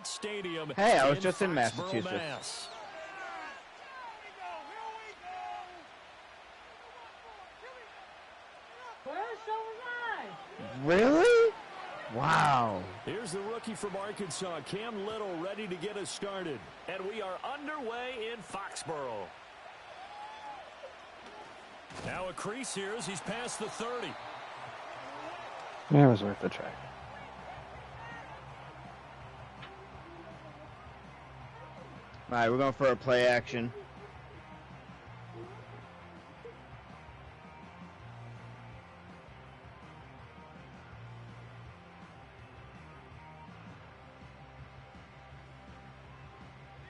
Gillette Stadium. Hey, I was just in Massachusetts. Mass. Really? Wow. Here's the rookie from Arkansas, Cam Little, ready to get us started. And we are underway in Foxborough. Now a crease here as he's past the 30. Yeah, it was worth the try. All right, we're going for a play action.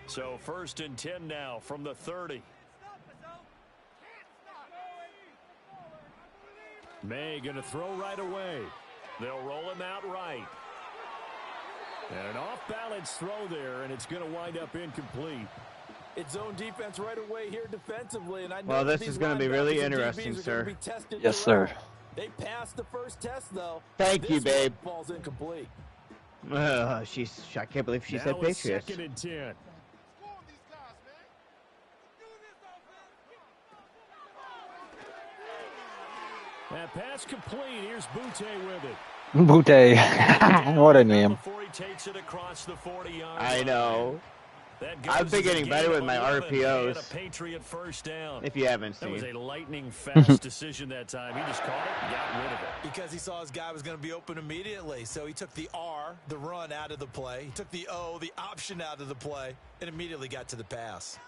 So 1st and 10 now from the 30. May going to throw right away. They'll roll him out right. And an off-balance throw there, and it's going to wind up incomplete. It's zone defense right away here defensively. And I know well, this is going to be really interesting, sir. Yes, sir. They passed the first test, though. Thank you, babe. Ball's incomplete. I can't believe she said Patriots. 2nd and 10. That pass complete. Here's Butte with it. Butte. What a name. Before he takes it across the 40-yard I know. I've been getting better with my RPOs. A Patriot first down. If you haven't That was seen. a lightning fast decision that time. He just caught it and got rid of it. Because he saw his guy was going to be open immediately. So he took the R, the run, out of the play. He took the O, the option, out of the play, and immediately got to the pass.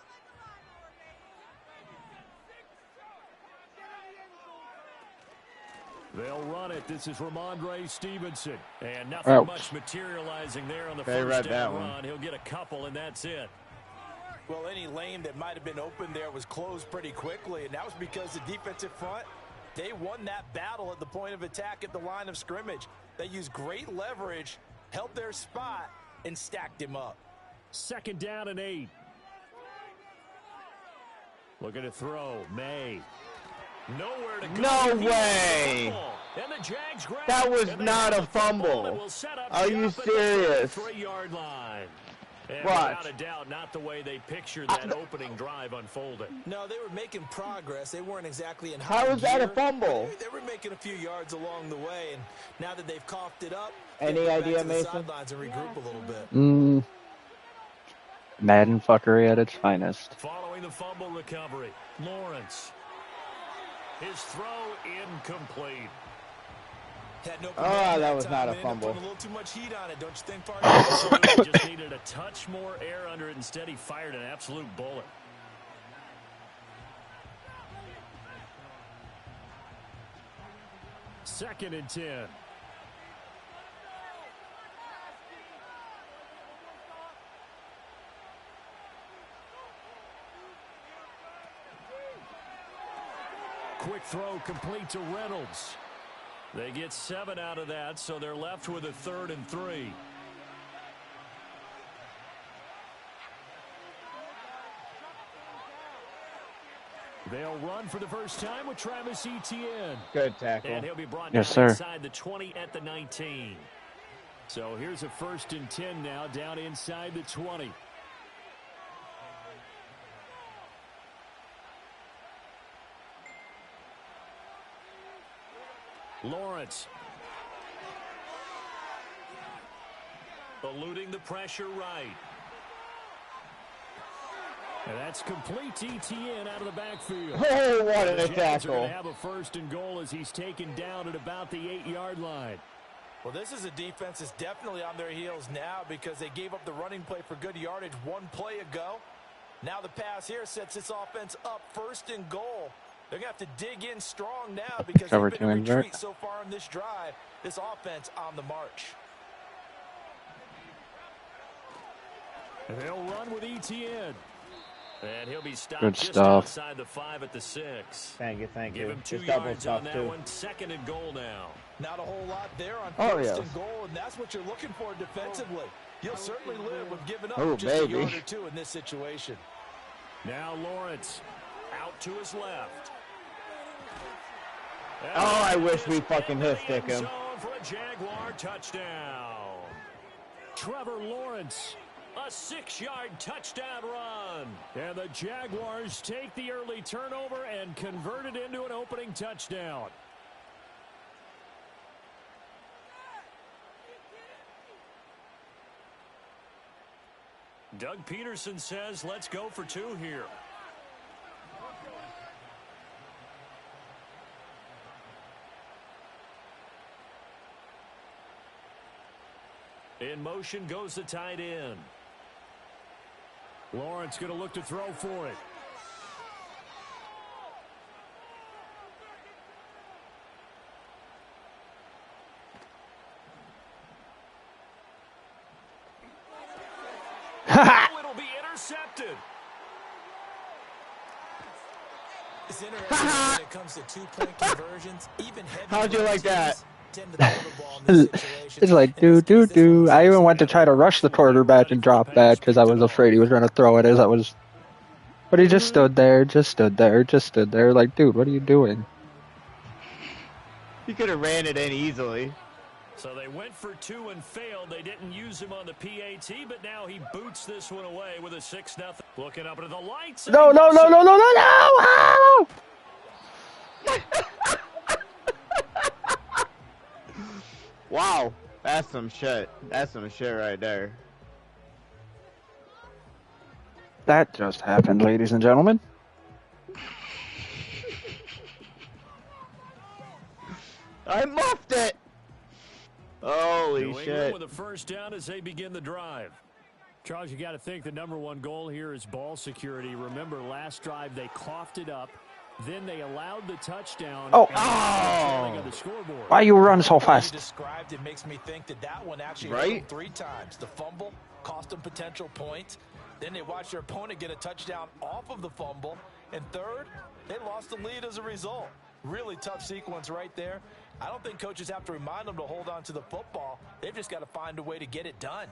They'll run it. This is Ramondre Stevenson. And nothing much materializing there on the first down run. He'll get a couple, and that's it. Well, any lane that might have been open there was closed pretty quickly, and that was because the defensive front, they won that battle at the point of attack at the line of scrimmage. They used great leverage, held their spot, and stacked him up. 2nd down and 8. Looking to throw. May. Nowhere to go. No way. And the Jags grab That it, was and they not have a fumble. Will set up Are you shop at the serious? 3-yard line. And Watch. without a doubt, not the way they pictured that opening drive unfolding. No, they were making progress. They weren't exactly in high How is that a gear. fumble? They were making a few yards along the way, and now that they've coughed it up, Any they get idea, back to the Mason? sidelines and regroup a little bit. Madden fuckery at its finest. Following the fumble recovery, Lawrence. His throw incomplete. That was not a fumble. Put a little too much heat on it, don't you think, partner? Just needed a touch more air under it. Instead, he fired an absolute bullet. Second and 10. Quick throw complete to Reynolds. They get 7 out of that, so they're left with a 3rd and 3. They'll run for the first time with Travis Etienne. Good tackle. And he'll be brought Yes, down sir. inside the 20 at the 19. So here's a 1st and 10 now, down inside the 20. Lawrence. Eluding the pressure right. And that's complete to Etienne out of the backfield. Oh, what a The Jags are tackle. going to have a 1st and goal as he's taken down at about the 8-yard line. Well, this is a defense that's definitely on their heels now because they gave up the running play for good yardage one play ago. Now the pass here sets this offense up 1st and goal. They're going to have to dig in strong now because Cover they've been in two retreat invert. so far on this drive. This offense on the march. And they'll run with Etienne. And he'll be stopped Good just stuff. outside the 5 at the 6. Thank you. Give him 2 Just double yards stuff, on that too. one. 2nd and goal now. Not a whole lot there on Oh, 1st yes. and goal, and that's what you're looking for defensively. You'll certainly live with giving up Oh, just a baby. yard or 2 in this situation. Now Lawrence out to his left. Oh, I wish we fucking hit stick him. For a Jaguar touchdown. Trevor Lawrence. A 6-yard touchdown run. And the Jaguars take the early turnover and convert it into an opening touchdown. Doug Peterson says, let's go for 2 here. In motion goes the tight end. Lawrence going to look to throw for it. It'll be intercepted. It's interesting when it comes to 2-point conversions. Even how'd you like that? It's like, do. I even went to try to rush the quarterback and drop that because I was afraid he was going to throw it but he just stood there. Like, dude, what are you doing? He could have ran it in easily. So they went for 2 and failed. They didn't use him on the PAT, but now he boots this one away with a 6-0. Looking up into the lights. No. Ow! Wow, that's some shit. That's some shit right there. That just happened, ladies and gentlemen. I muffed it. Holy shit. With a first down as they begin the drive. Charles, you got to think the number 1 goal here is ball security. Remember, last drive they coughed it up. Then they allowed the touchdown. Oh! On the scoreboard. Why you run so fast? You described it makes me think that one actually hurt them 3 times. The fumble cost them potential points. Then they watched their opponent get a touchdown off of the fumble. And third, they lost the lead as a result. Really tough sequence right there. I don't think coaches have to remind them to hold on to the football. They've just got to find a way to get it done.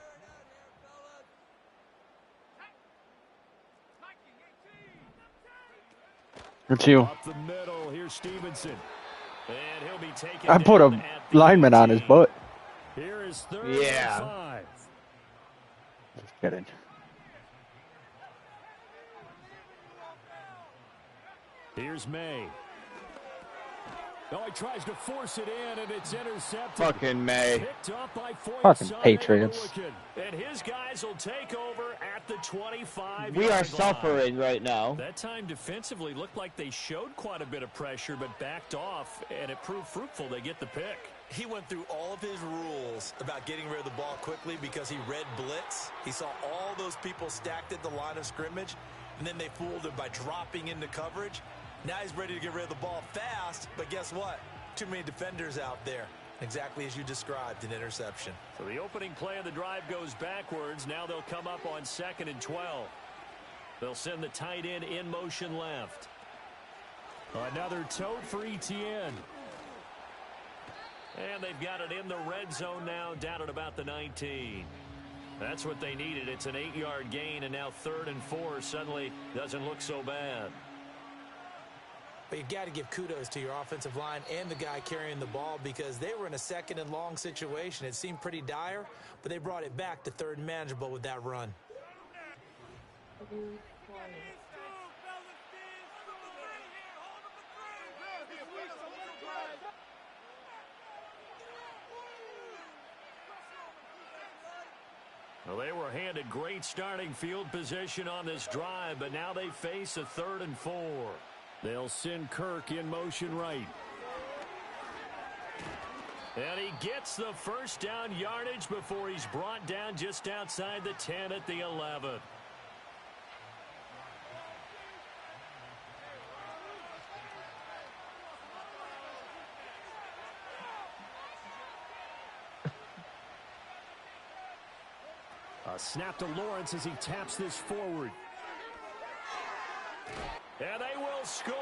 It's you. Up the middle, here's Stevenson. And he'll be taken I put a lineman on his butt. Here is 3rd and 5. Just kidding. Here's May. No, he tries to force it in, and it's intercepted. Fucking May. Picked up by fucking Patriots. And his guys will take over at the 25. We are suffering right now. That time defensively looked like they showed quite a bit of pressure, but backed off, and it proved fruitful. They get the pick. He went through all of his rules about getting rid of the ball quickly because he read blitz. He saw all those people stacked at the line of scrimmage, and then they fooled him by dropping into coverage. Now he's ready to get rid of the ball fast, but guess what? Too many defenders out there. Exactly as you described, an interception. So the opening play of the drive goes backwards. Now they'll come up on 2nd and 12. They'll send the tight end in motion left. Another tote for Etienne. And they've got it in the red zone now, down at about the 19. That's what they needed. It's an 8-yard gain, and now 3rd and 4 suddenly doesn't look so bad. But you've got to give kudos to your offensive line and the guy carrying the ball because they were in a 2nd and long situation. It seemed pretty dire, but they brought it back to 3rd and manageable with that run. Well, they were handed great starting field position on this drive, but now they face a 3rd and 4. They'll send Kirk in motion right. And he gets the first down yardage before he's brought down just outside the 10 at the 11. A snap to Lawrence as he taps this forward. And they will score.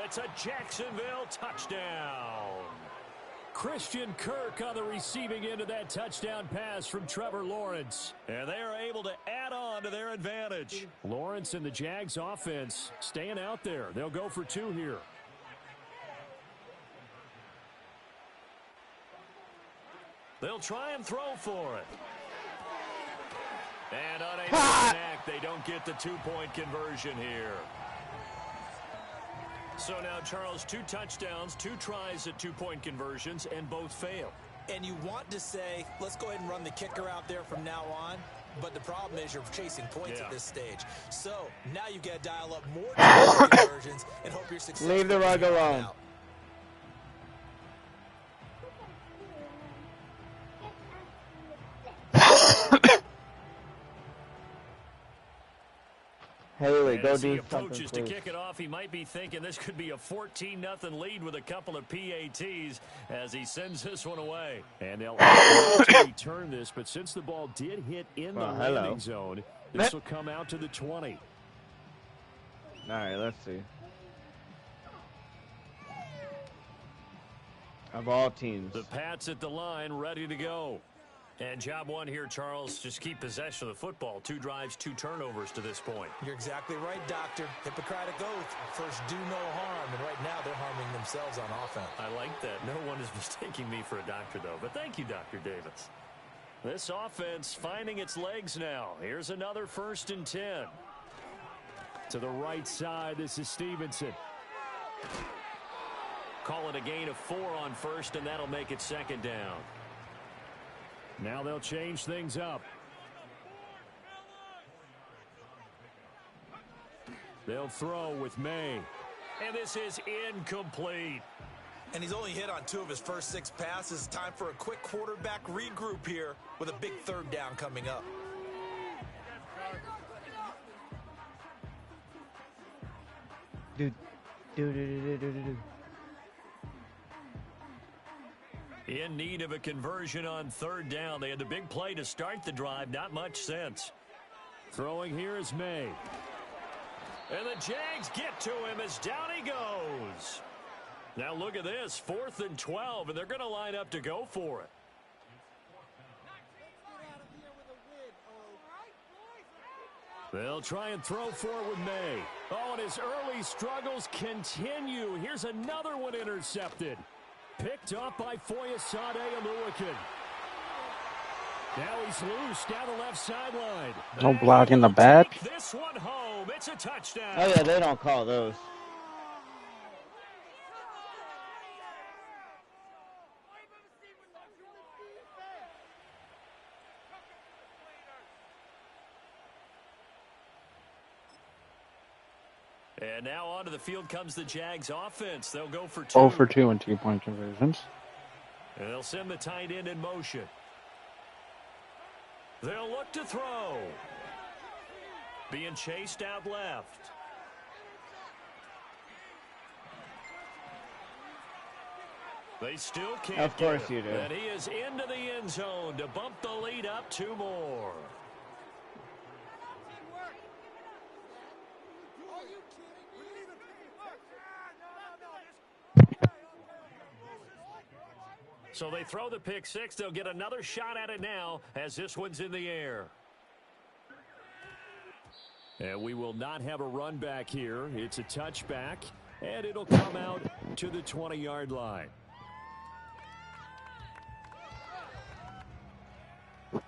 It's a Jacksonville touchdown. Christian Kirk on the receiving end of that touchdown pass from Trevor Lawrence. And they are able to add on to their advantage. Lawrence and the Jags offense staying out there. They'll go for 2 here. They'll try and throw for it. And unable to connect, they don't get the 2-point conversion here. So now, Charles, 2 touchdowns, 2 tries at 2-point conversions, and both fail. And you want to say, let's go ahead and run the kicker out there from now on. But the problem is you're chasing points at this stage. So now you've got to dial up more conversions and hope you're successful. Leave the rug alone. Haley, go do something, please. To kick it off, he might be thinking this could be a 14-0 lead with a couple of PATs as he sends this one away. And they'll have to return this, but since the ball did hit in the landing zone, this will come out to the 20. All right, let's see. Of all teams. The Pats at the line, ready to go. And job one here, Charles, just keep possession of the football. 2 drives, 2 turnovers to this point. You're exactly right, Doctor. Hippocratic oath. First, do no harm. And right now, they're harming themselves on offense. I like that. No one is mistaking me for a doctor, though. But thank you, Dr. Davis. This offense finding its legs now. Here's another 1st and 10. To the right side, this is Stevenson. Call it a gain of 4 on 1st, and that'll make it 2nd down. Now they'll change things up. They'll throw with May. And this is incomplete. And he's only hit on 2 of his first 6 passes. Time for a quick quarterback regroup here with a big 3rd down coming up. In need of a conversion on 3rd down. They had the big play to start the drive. Not much sense. Throwing here is May. And the Jags get to him as down he goes. Now look at this. 4th and 12, and they're going to line up to go for it. They'll try and throw for it with May. Oh, and his early struggles continue. Here's another one intercepted. Picked up by Foyesade Aluakin. Now he's loose down the left sideline. No block in the back. This one home. It's a touchdown. Oh, yeah, they don't call those. And now onto the field comes the Jags offense. They'll go for 2. 0 for 2 and 2-point conversions. And they'll send the tight end in motion. They'll look to throw. Being chased out left. They still can't. Of course you do. And he is into the end zone to bump the lead up 2 more. So they throw the pick 6. They'll get another shot at it now as this one's in the air. And we will not have a run back here. It's a touchback, and it'll come out to the 20-yard line. Why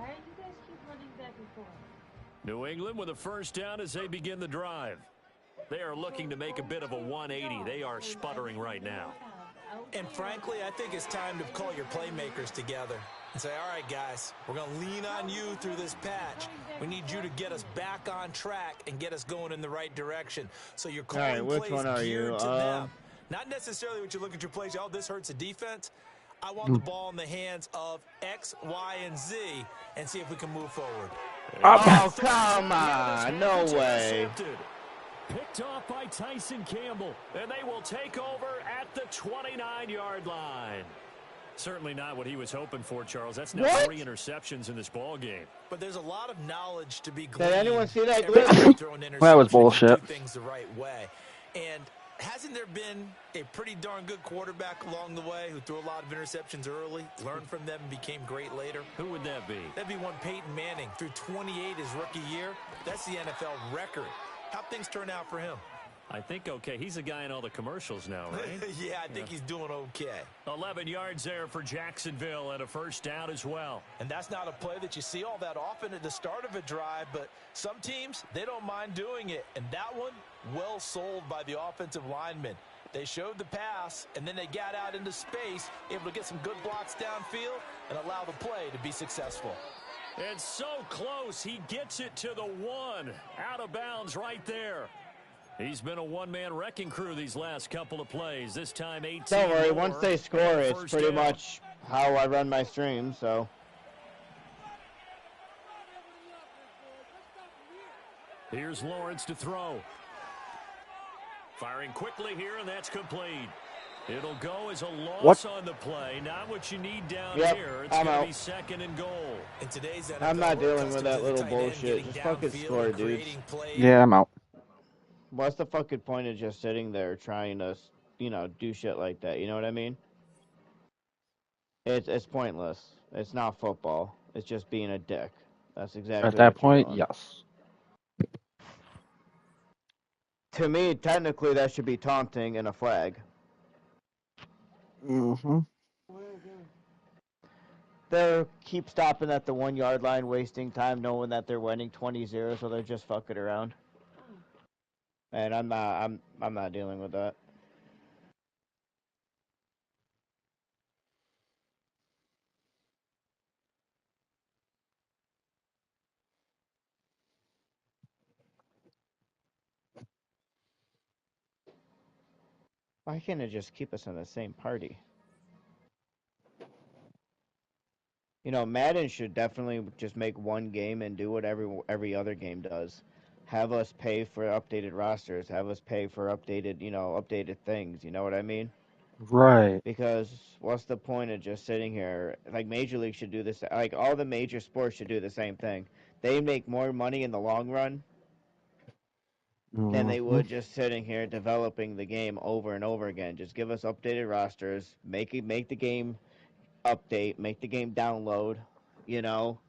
do you guys keep running back and forth? New England with a 1st down as they begin the drive. They are looking to make a bit of a 180. They are sputtering right now. And frankly, I think it's time to call your playmakers together and say, all right, guys, we're going to lean on you through this patch. We need you to get us back on track and get us going in the right direction. So you're calling plays geared to them. Not necessarily what you look at your plays, oh, this hurts the defense. I want the ball in the hands of X, Y, and Z and see if we can move forward. Oh, come on. No way. Picked off by Tyson Campbell, and they will take over at the 29-yard line. Certainly not what he was hoping for, Charles. That's now 3 interceptions in this ball game. But there's a lot of knowledge to be gleaned. Did anyone see that clip? That was bullshit. Do things the right way. And hasn't there been a pretty darn good quarterback along the way who threw a lot of interceptions early, learned from them, and became great later? Who would that be? That'd be one Peyton Manning. Threw 28 his rookie year. That's the NFL record. How'd things turn out for him? I think okay. He's a guy in all the commercials now, right? Yeah, I think he's doing okay. 11 yards there for Jacksonville and a first down as well. And that's not a play that you see all that often at the start of a drive, but some teams, they don't mind doing it. And that one, well sold by the offensive lineman. They showed the pass, and then they got out into space, able to get some good blocks downfield and allow the play to be successful. It's so close. He gets it to the 1. Out of bounds right there. He's been a one-man wrecking crew these last couple of plays. This time 18. Don't worry, once they score, it's pretty much how I run my stream, so. Here's Lawrence to throw. Firing quickly here, and that's complete. It'll go as a loss on the play. Not what you need down here. It's going to be second and goal. In today's NFL, I'm not dealing with that little bullshit. Just fucking score, dudes. Yeah, I'm out. What's the fucking point of just sitting there trying to, you know, do shit like that? You know what I mean? It's pointless. It's not football. It's just being a dick. That's exactly At that what you're point, doing. yes. To me, technically, that should be taunting and a flag. Mm-hmm. They keep stopping at the 1 yard line, wasting time, knowing that they're winning 20-0, so they're just fucking around. And I'm not dealing with that. Why can't it just keep us in the same party? You know, Madden should definitely just make one game and do what every other game does. Have us pay for updated rosters. Have us pay for updated things. You know what I mean? Right. Because what's the point of just sitting here? Like, Major League should do this. Like, all the major sports should do the same thing. They make more money in the long run than they would just sitting here developing the game over and over again. Just give us updated rosters. Make the game update. Make the game download. You know,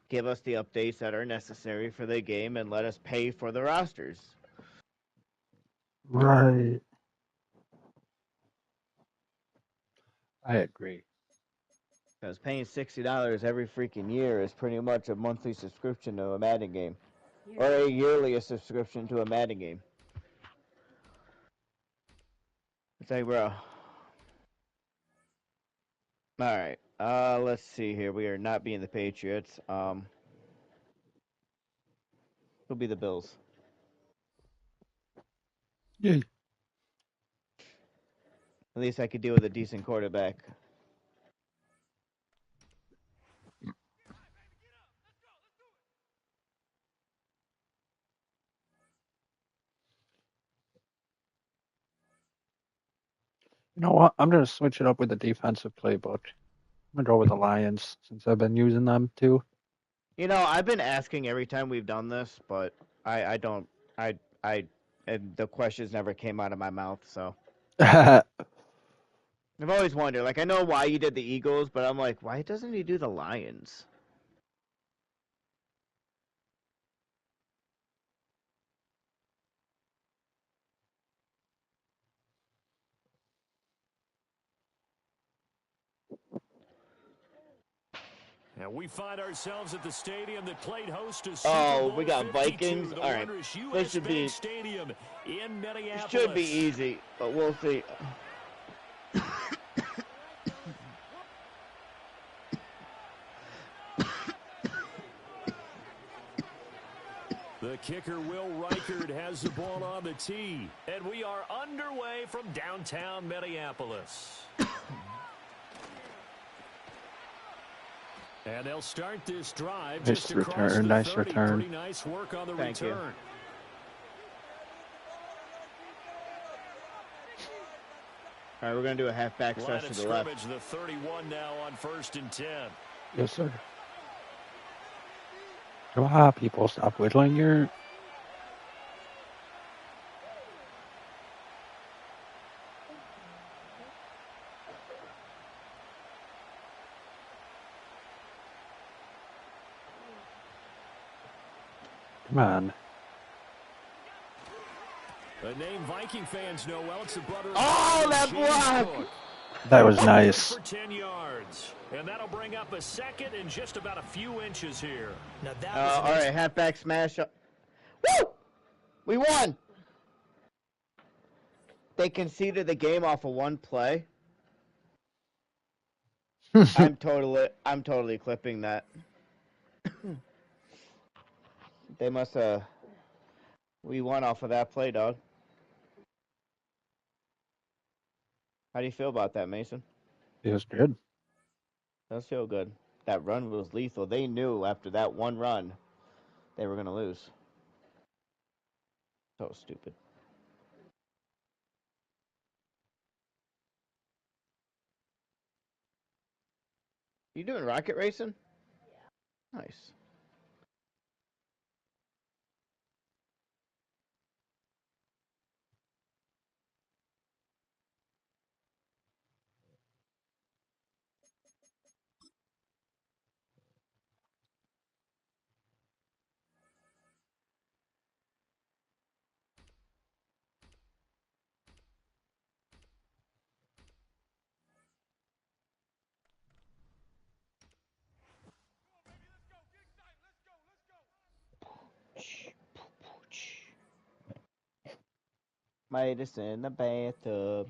give us the updates that are necessary for the game and let us pay for the rosters. Right. I agree. Because paying $60 every freaking year is pretty much a monthly subscription to a Madden game. Or a yearly subscription to a Madden game. It's like, bro. Alright. Let's see here. We are not being the Patriots. Who'll be the Bills. Yeah. At least I could deal with a decent quarterback. You know what? I'm gonna switch it up with the defensive playbook. I'm gonna go with the Lions since I've been using them too. You know, I've been asking every time we've done this, but and the questions never came out of my mouth, so. I've always wondered, like, I know why you did the Eagles, but I'm like, why doesn't he do the Lions? And we find ourselves at the stadium that played host to Super Bowl we got 52, Vikings. the All right, wondrous this US should Bank be Stadium in Minneapolis. It should be easy, but we'll see. The kicker, Will Reichard, has the ball on the tee. And we are underway from downtown Minneapolis. And they'll start this drive Nice just across return, the nice 30. return. Pretty nice work on the Thank you. return. All right, we're going to do a halfback Line stretch of to the left. scrimmage, the 31 now on 1st and 10. Yes, sir. Come on, people, stop whittling your. Come on. A name Viking fans know well. It's the brother of that James block! Cook. That was nice. For 10 yards. And that'll bring up a second in just about a few inches here. Now that All right, halfback smash. Woo! We won! They conceded the game off of one play. I'm totally clipping that. They must have. We won off of that play, dog. How do you feel about that, Mason? It was good. Does feel good. That run was lethal. They knew after that one run they were gonna lose. So stupid. You doing rocket racing? Yeah. Nice. Made us in the bathtub.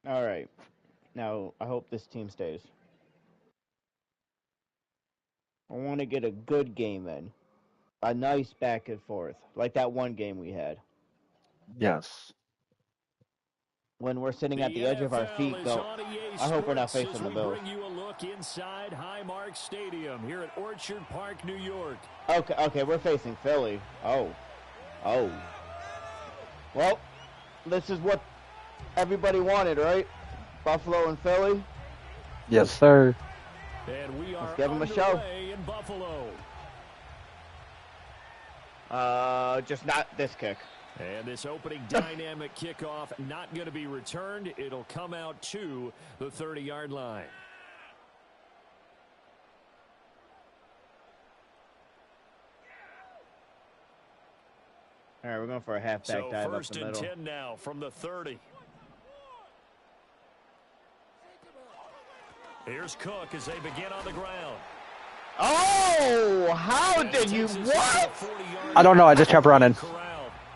All right. Now, I hope this team stays. I want to get a good game in. A nice back and forth. Like that one game we had. Yes. When we're sitting at the edge of our feet, go. I hope we're not facing the Bills. Bring you a look inside Highmark Stadium here at Orchard Park, New York. Okay, we're facing Philly. Oh. Well, this is what everybody wanted, right? Buffalo and Philly. Yes, sir. And we are Let's give them a show. In Buffalo. Just not this kick. And this opening dynamic kickoff not going to be returned. It'll come out to the 30-yard line. All right, we're going for a halfback dive up First the and middle. 10 now from the 30. Here's Cook as they begin on the ground. Oh, how did you what? I don't know. I just kept running.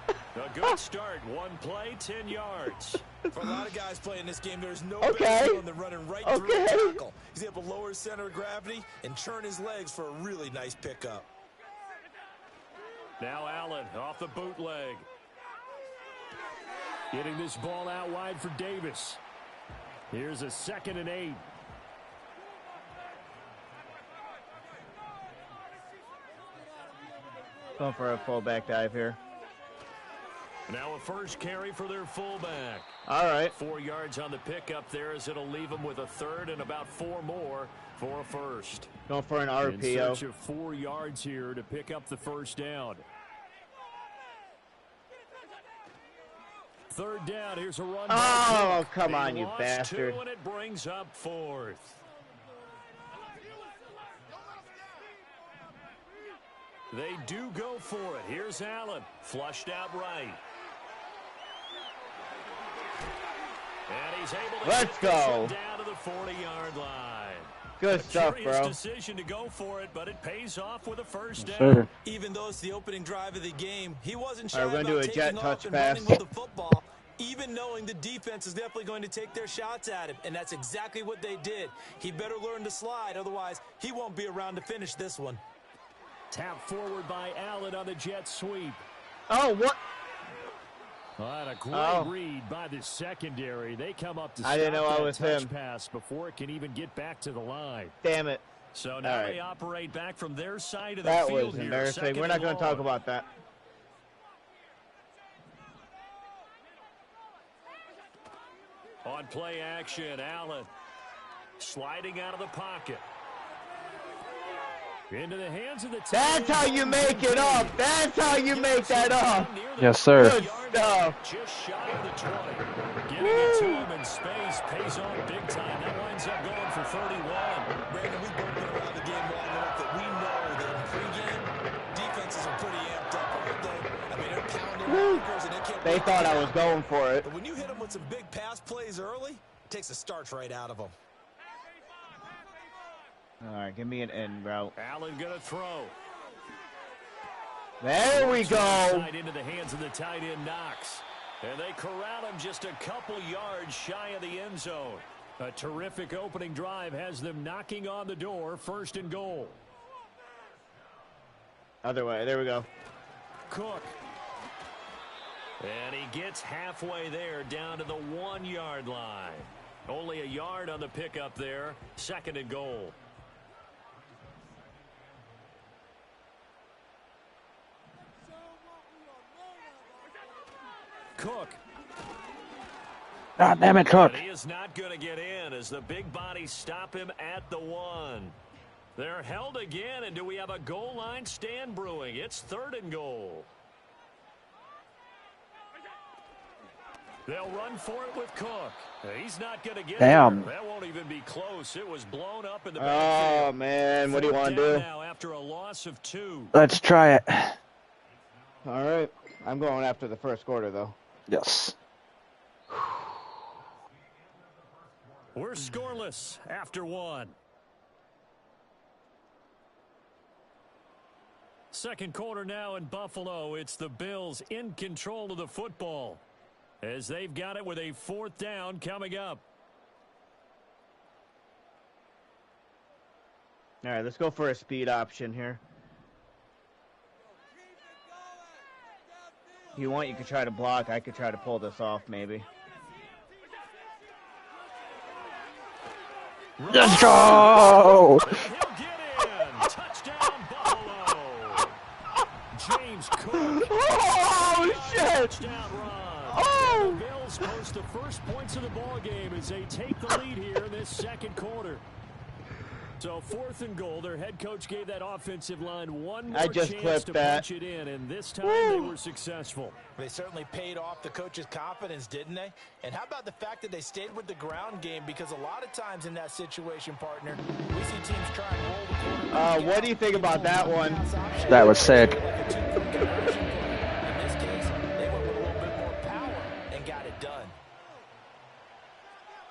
A good start. One play, 10 yards. For a lot of guys playing this game, there's no Okay. better feeling than running right through a tackle. He's able to lower his center of gravity and turn his legs for a really nice pickup. Now Allen off the bootleg. Getting this ball out wide for Davis. Here's a 2nd and 8. Going for a fullback dive here. Now a first carry for their fullback. All right. 4 yards on the pickup there as it'll leave them with a 3rd and about 4 more for a first. Going for an In RPO. search of 4 yards here to pick up the first down. 3rd down. Here's a run. Oh, come on, you bastard. 2, and it brings up 4th. They do go for it. Here's Allen. Flushed out right. And he's able to Let's go. Down to the 40-yard line. Good stuff, bro. Decision to go for it, but it pays off with a first down. Sure. Even though it's the opening drive of the game, he wasn't shy All right, we're about gonna do a taking jet off touch and pass. running with the football, even knowing the defense is definitely going to take their shots at him, and that's exactly what they did. He better learn to slide, otherwise he won't be around to finish this one. Tap forward by Allen on the jet sweep. Oh, what? And a great read by the secondary. They come up to stop didn't know I was that touch him. pass before it can even get back to the line. Damn it. So now All they right. operate back from their side of the That field was here. embarrassing. 2nd We're not and going to talk long. about that. On play action, Allen sliding out of the pocket. Into the hands of the That's how you make it up. That's how you make that up. Yes, sir. Good stuff. Just shy of the 20. Getting it to him in space pays off big time. That winds up going for 31. Brandon, we've both been around the game long enough that we know that in pregame, defenses are pretty amped up, aren't they? I mean, they're pounding markers and they can't. They thought I was going for it. But when you hit them with some big pass plays early, it takes the starch right out of them. All right, give me an end route. Allen gonna throw. There we go. Into the hands of the tight end Knox. And they corral him just a couple yards shy of the end zone. A terrific opening drive has them knocking on the door. 1st and goal. Other way. There we go. Cook. And he gets halfway there down to the 1-yard line. Only a yard on the pickup there. 2nd and goal. Cook. God damn it, Cook. But he is not going to get in as the big bodies stop him at the 1. They're held again, and do we have a goal line stand brewing? It's 3rd and goal. They'll run for it with Cook. He's not going to get Damn. there. That won't even be close. It was blown up in the Oh, backfield. man. What do you want to do? Now after a loss of 2. Let's try it. All right. I'm going after the first quarter, though. Yes. We're scoreless after 1. 2nd quarter now in Buffalo. It's the Bills in control of the football as they've got it with a 4th down coming up. All right, let's go for a speed option here. If you want, you could try to block. I could try to pull this off, maybe. Let's go! He'll get in. Touchdown, Buffalo. James Cook. Oh, shit! Touchdown run. Oh! The Bills post the first points of the ball game as they take the lead here in this 2nd quarter. So 4th and goal. Their head coach gave that offensive line one more chance to punch it in, and this time they were successful. They certainly paid off the coach's confidence, didn't they? And how about the fact that they stayed with the ground game? Because a lot of times in that situation, partner, we see teams try and roll the quarterback. What do you think about that one? That was sick. In this case, they went with a little bit more power and got it done.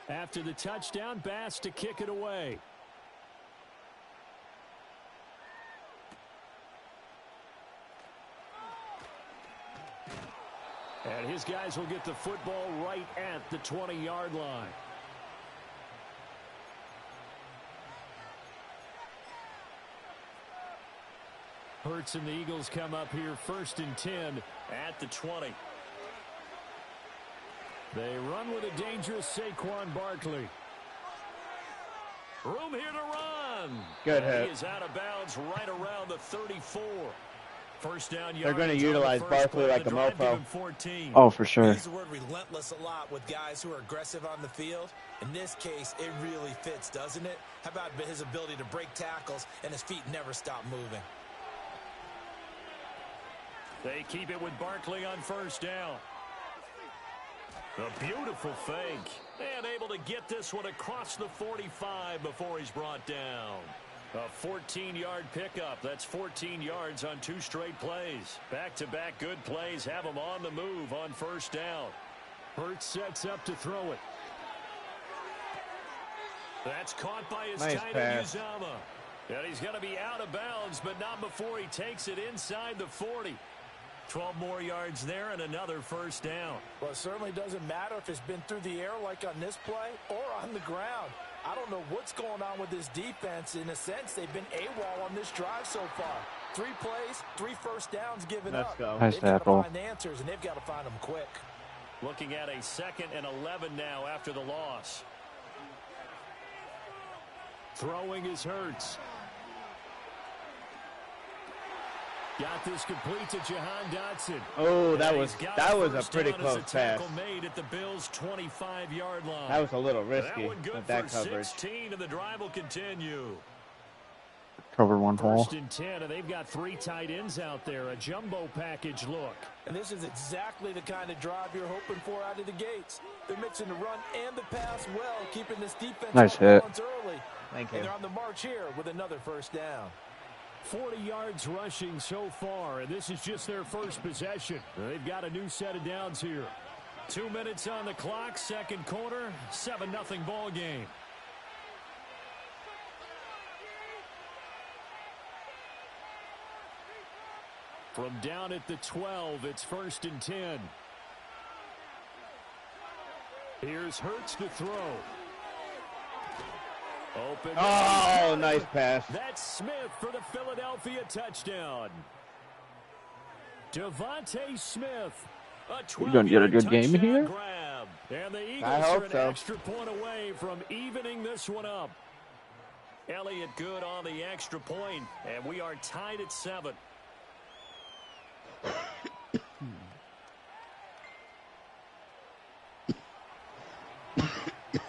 After the touchdown, Bass to kick it away. And his guys will get the football right at the 20-yard line. Hurts and the Eagles come up here 1st and 10 at the 20. They run with a dangerous Saquon Barkley. Room here to run. Good hit. He is out of bounds right around the 34. First down. They're going to utilize Barkley like a mofo. Oh, for sure. We use the word relentless a lot with guys who are aggressive on the field. In this case, it really fits, doesn't it? How about his ability to break tackles and his feet never stop moving? They keep it with Barkley on 1st down. A beautiful fake. And able to get this one across the 45 before he's brought down. A 14-yard pickup. That's 14 yards on 2 straight plays. Back-to-back good plays have him on the move on 1st down. Hurts sets up to throw it. That's caught by his tight end, Uzama. And he's going to be out of bounds, but not before he takes it inside the 40. 12 more yards there and another 1st down. Well, it certainly doesn't matter if it's been through the air like on this play or on the ground. I don't know what's going on with this defense. In a sense, they've been AWOL on this drive so far. 3 plays, 3 first downs given up. Nice they've got to tackle. find answers, and they've got to find them quick. Looking at a 2nd and 11 now after the loss. Throwing is Hurts. Got this complete to Jahan Dotson. Oh, that was a pretty close pass. Made at the Bills' 25-yard line. That was a little risky that one good with that for coverage. 16, and the drive will continue. Cover one hole. 1st and 10, and they've got 3 tight ends out there. A jumbo package look. And this is exactly the kind of drive you're hoping for out of the gates. They're mixing the run and the pass well, keeping this defense nice hit. Early. Thank you. And they're on the march here with another first down. 40 yards rushing so far, and this is just their first possession. They've got a new set of downs here. 2 minutes on the clock, second quarter, 7-0 ball game. From down at the 12, it's 1st and 10. Here's Hurts to throw. Open. Oh, nice pass. That's Smith for the Philadelphia touchdown. Devontae Smith. You're going to get a good game here? Grab. And the Eagles I hope are an so. extra point away from evening this one up. Elliott good on the extra point, and we are tied at 7.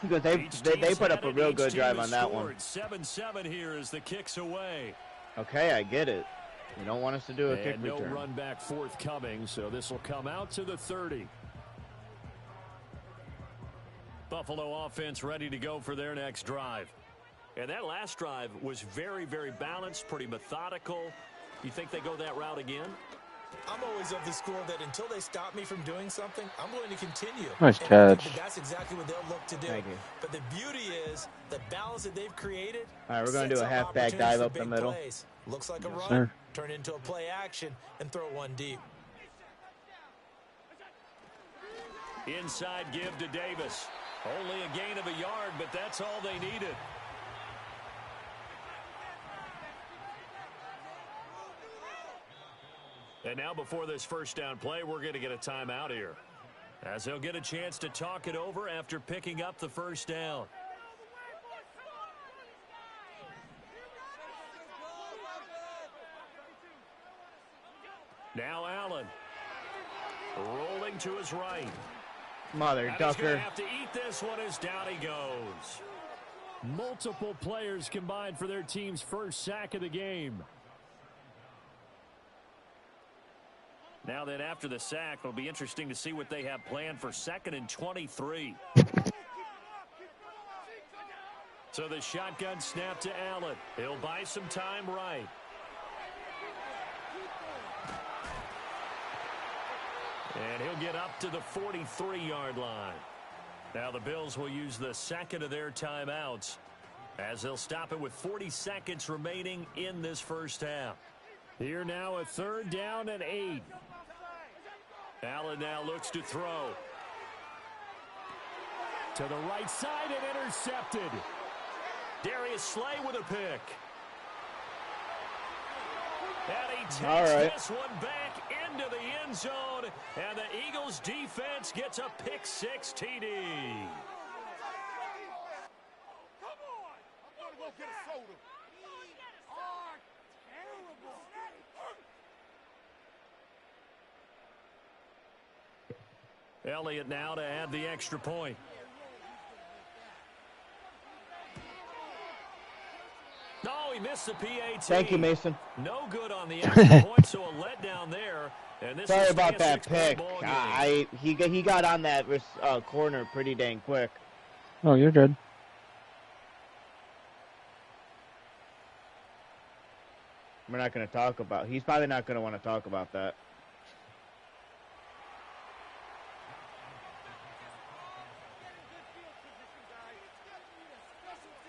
Because they put up a real good drive on that one. 7-7 here as the kick's away. Okay, I get it. You don't want us to do a kick no return. run back forthcoming, so this will come out to the 30. Buffalo offense ready to go for their next drive. And that last drive was very, very balanced, pretty methodical. You think they go that route again? I'm always of the school that until they stop me from doing something, I'm going to continue. Nice and catch. That's exactly what they'll look to do. Thank you. But the beauty is the balance that they've created. All right, we're going to do a halfback dive up the middle. Plays. Looks like a run, sir. turn into a play action, and throw one deep. Inside give to Davis. Only a gain of a yard, but that's all they needed. And now before this first down play, we're going to get a timeout here, as they'll get a chance to talk it over after picking up the first down. Now Allen. Rolling to his right. Mother He's going ducker. to have to eat this one as down he goes. Multiple players combined for their team's first sack of the game. Now then, after the sack, it'll be interesting to see what they have planned for 2nd and 23. So the shotgun snap to Allen. He'll buy some time right. And he'll get up to the 43-yard line. Now the Bills will use the second of their timeouts as they'll stop it with 40 seconds remaining in this first half. Here now a 3rd down and 8. Allen now looks to throw. To the right side and intercepted. Darius Slay with a pick. And he takes this one back into the end zone, and the Eagles defense gets a pick 6 TD. Come on! I'm gonna go get a soda. Oh, terrible. Elliott now to add the extra point. No, he missed the PAT. Thank you, Mason. No good on the extra point, so a letdown there. And this Sorry is about that pick. ball game. He got on that corner pretty dang quick. Oh, you're good. We're not going to talk about. He's probably not going to want to talk about that.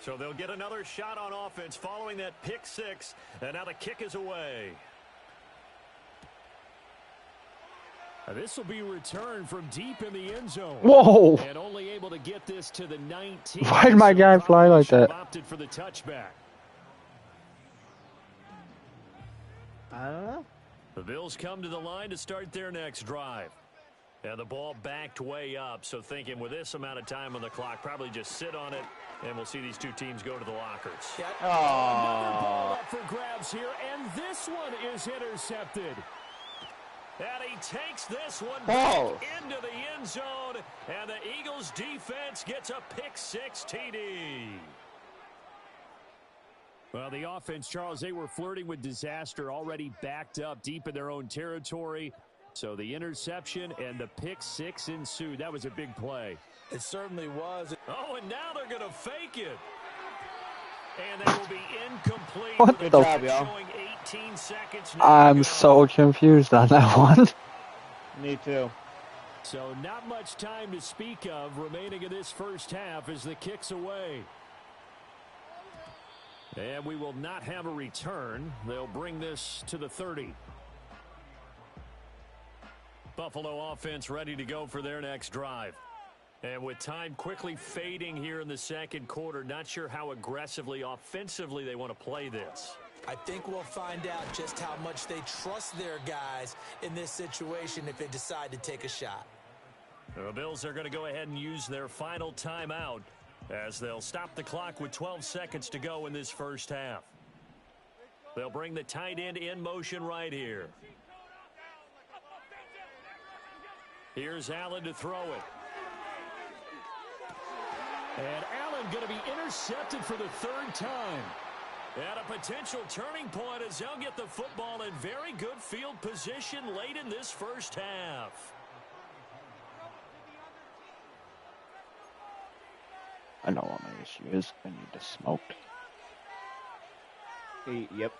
So they'll get another shot on offense following that pick 6, and now the kick is away. This will be returned from deep in the end zone. Whoa! And only able to get this to the 19. Why did my guy fly like that? Opted for the touchback. I don't know. The Bills come to the line to start their next drive. And the ball backed way up, so thinking with this amount of time on the clock, probably just sit on it, and we'll see these two teams go to the lockers. Yeah. Another ball up for grabs here, and this one is intercepted. And he takes this one back into the end zone, and the Eagles defense gets a pick-6 TD. Well, the offense, Charles, they were flirting with disaster, already backed up deep in their own territory. So the interception and the pick-6 ensued. That was a big play. It certainly was. Oh, and now they're going to fake it. And they will be incomplete. What with the? showing 18 seconds now. I'm so confused on that one. Me too. So not much time to speak of remaining in this first half as the kick's away. And we will not have a return. They'll bring this to the 30. Buffalo offense ready to go for their next drive. And with time quickly fading here in the second quarter, not sure how aggressively, offensively they want to play this. I think we'll find out just how much they trust their guys in this situation if they decide to take a shot. The Bills are going to go ahead and use their final timeout as they'll stop the clock with 12 seconds to go in this first half. They'll bring the tight end in motion right here. Here's Allen to throw it. And Allen going to be intercepted for the third time. And a potential turning point as they'll get the football in very good field position late in this first half. I know what my issue is. I need to smoke. Yep.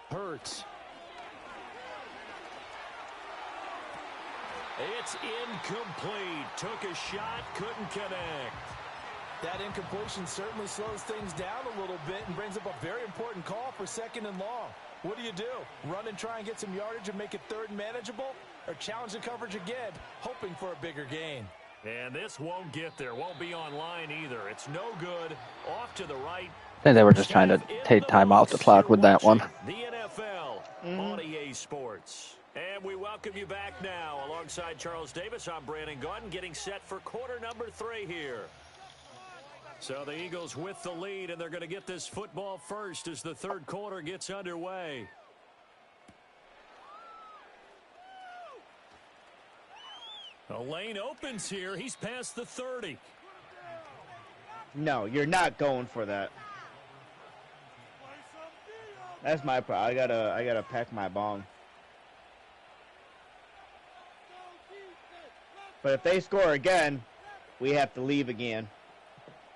Hurts. It's incomplete. Took a shot, couldn't connect. That incompletion certainly slows things down a little bit and brings up a very important call for 2nd and long. What do? Run and try and get some yardage and make it 3rd and manageable? Or challenge the coverage again, hoping for a bigger gain? And this won't get there. Won't be online either. It's no good. Off to the right. I think they were just trying to take time off the clock with that one. The NFL on EA Sports. And we welcome you back now. Alongside Charles Davis, I'm Brandon Gaudin, getting set for quarter number 3 here. So the Eagles with the lead, and they're going to get this football first as the third quarter gets underway. A lane opens here. He's past the 30. No, you're not going for that. That's my problem. I gotta pack my bong. But if they score again, we have to leave again.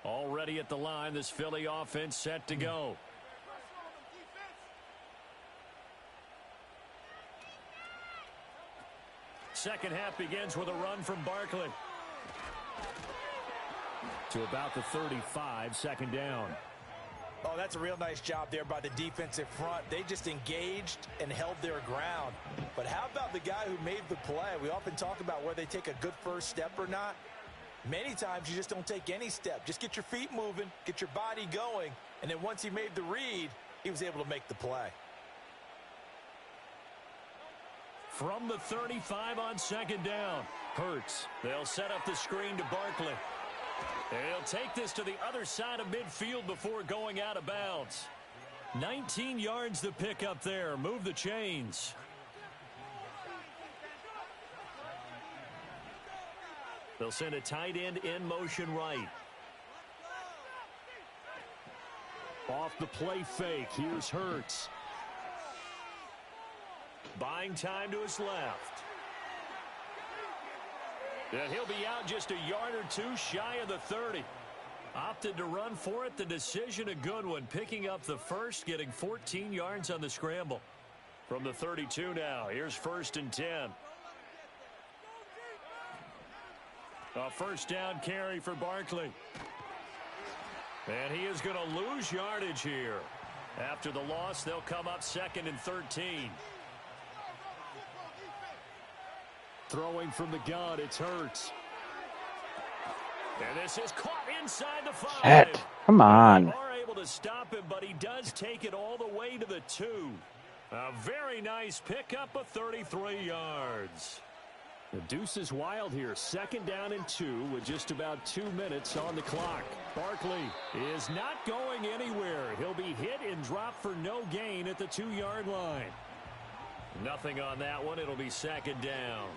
Already at the line, this Philly offense set to go. Second half begins with a run from Barkley. To about the 35, second down. Oh, that's a real nice job there by the defensive front. They just engaged and held their ground. But how about the guy who made the play? We often talk about where they take a good first step or not. Many times you just don't take any step. Just get your feet moving, get your body going, and then once he made the read, he was able to make the play. From the 35 on second down, Hurts. They'll set up the screen to Barkley. They'll take this to the other side of midfield before going out of bounds. 19 yards to pick up there. Move the chains. They'll send a tight end in motion right. Off the play fake. Here's Hurts. Buying time to his left. And he'll be out just a yard or two shy of the 30. Opted to run for it. The decision a good one. Picking up the first, getting 14 yards on the scramble. From the 32 now. Here's 1st and 10. A first down carry for Barkley. And he is going to lose yardage here. After the loss, they'll come up 2nd and 13. Throwing from the gun, it's Hurts. And this is caught inside the 5. Shit. Come on. They are able to stop him, but he does take it all the way to the 2. A very nice pickup of 33 yards. The deuce is wild here. 2nd down and 2 with just about 2 minutes on the clock. Barkley is not going anywhere. He'll be hit and dropped for no gain at the 2-yard line. Nothing on that one. It'll be 2nd down.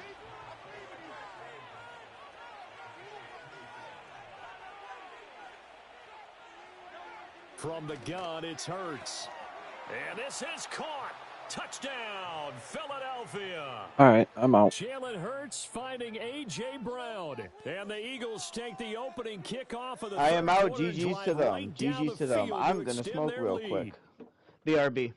From the gun, it's Hurts. And this is caught. Touchdown, Philadelphia. All right, I'm out. Jalen Hurts finding A.J. Brown. And the Eagles take the opening kickoff of the I am out. quarter. GG's to them. Right GG's to them. I'm going to smoke real quick. BRB.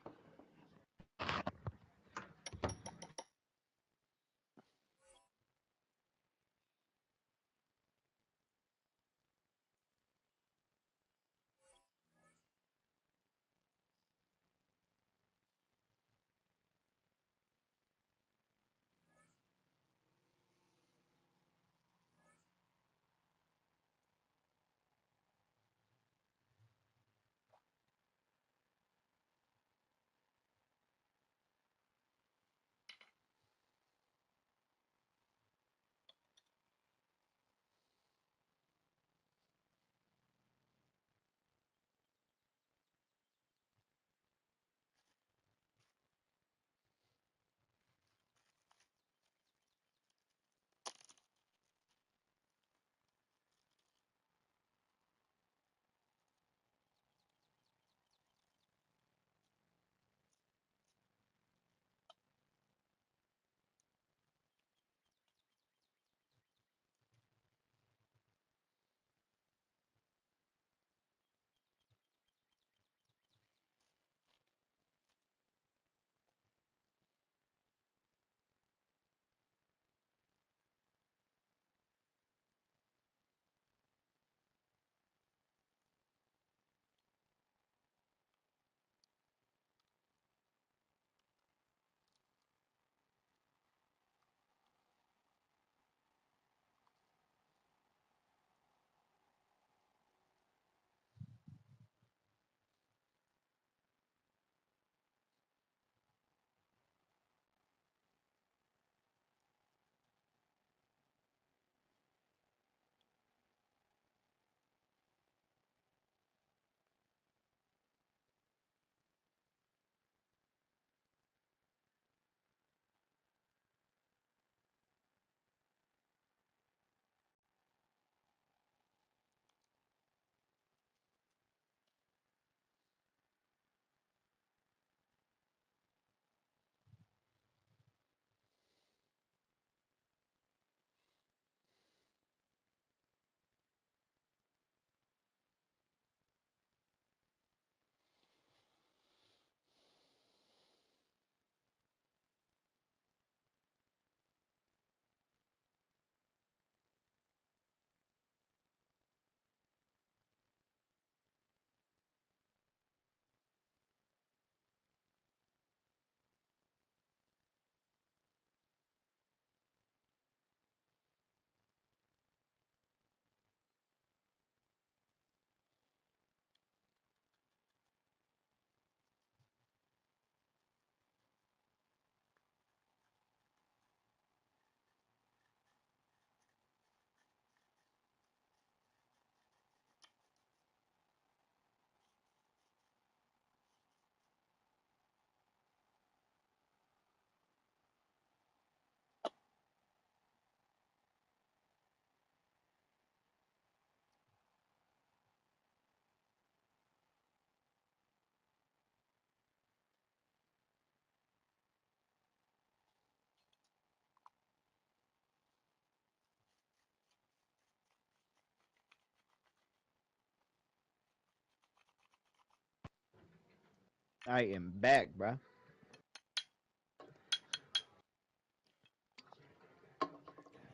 I am back, bruh.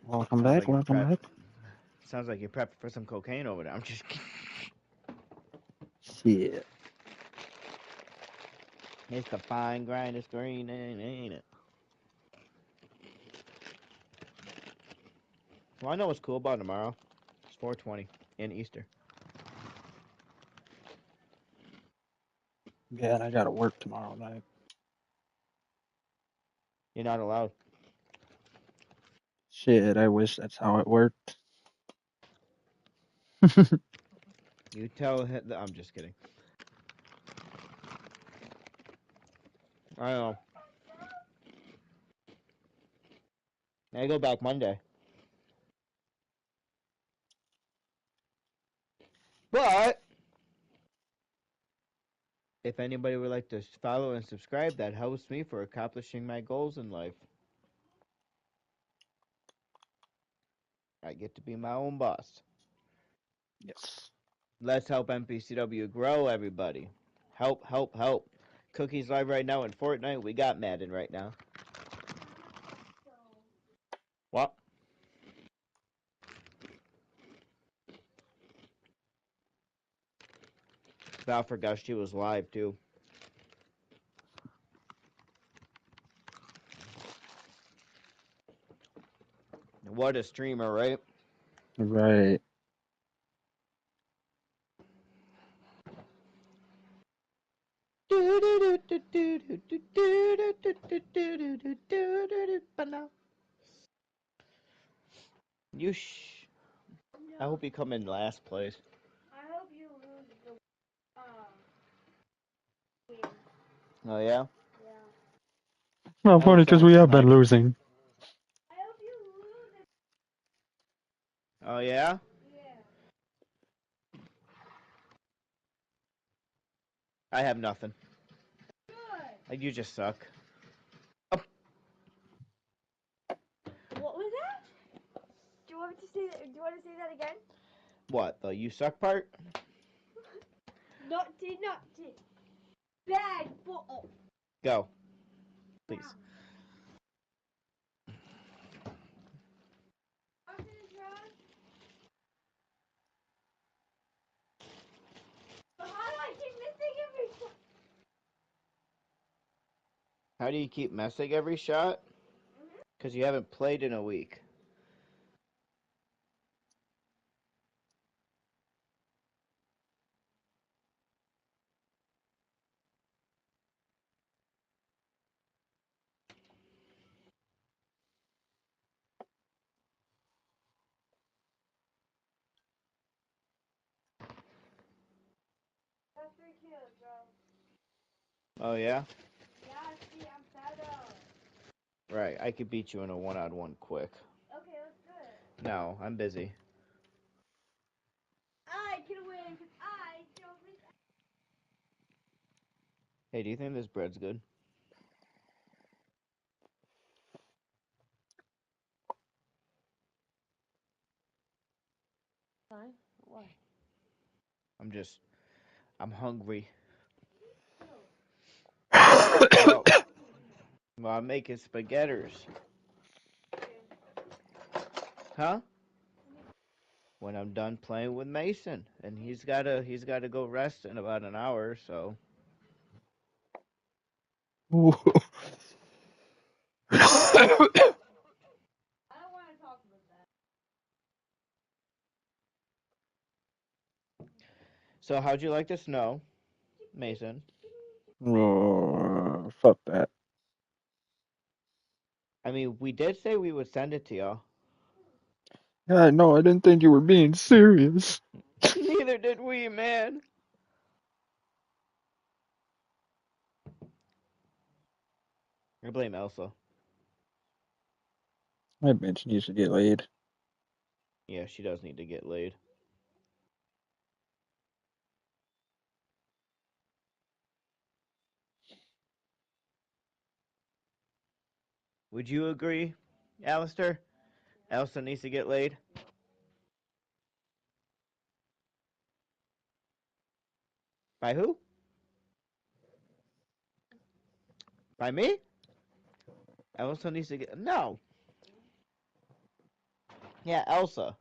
Welcome Sounds back. like you're Welcome prepped. back. Sounds like you're prepped for some cocaine over there. I'm just kidding. Shit. It's the fine grind of green, ain't it? Well, I know what's cool about tomorrow. It's 420 and Easter. Yeah, and I gotta work tomorrow night. You're not allowed. Shit, I wish that's how it worked. You tell him. I'm just kidding. I don't know. I go back Monday. But if anybody would like to follow and subscribe, that helps me for accomplishing my goals in life. I get to be my own boss. Yes. Let's help MPCW grow, everybody. Help, help, help. Cookies live right now in Fortnite. We got Madden right now. What? Val forgot she was live too. What a streamer, right? Right. You I hope you come in last place. I hope you lose the game. Oh yeah? Yeah. Well, I hope funny because someone we have been snipes. losing. I hope you lose it. Oh yeah? Yeah. I have nothing. Good. You just suck. What was that? Do you want me to say that? Do you want to say that again? What, the you suck part? Not bad football. Go. Please. But how do I keep missing every shot? How do you keep missing every shot? Because you haven't played in a week. That's 3 kills, bro. Oh yeah? Yeah, see, I'm better. Right, I could beat you in a one-on-one quick. Okay, let's do it. No, I'm busy. I can win because I don't miss. Hey, do you think this bread's good? Fine. Why? I'm hungry. Well, Well, I'm making spaghettis. Huh? When I'm done playing with Mason, and he's gotta go rest in about an hour, so. I don't want to talk about that. So how'd you like the snow, Mason? oh, fuck that. I mean, we did say we would send it to y'all. Yeah, no, I didn't think you were being serious. Neither did we, man. I blame Elsa. That bitch needs to get laid. Yeah, she does need to get laid. Would you agree, Alistair? Elsa needs to get laid. By who? By me? Elsa needs to get no. Yeah, Elsa.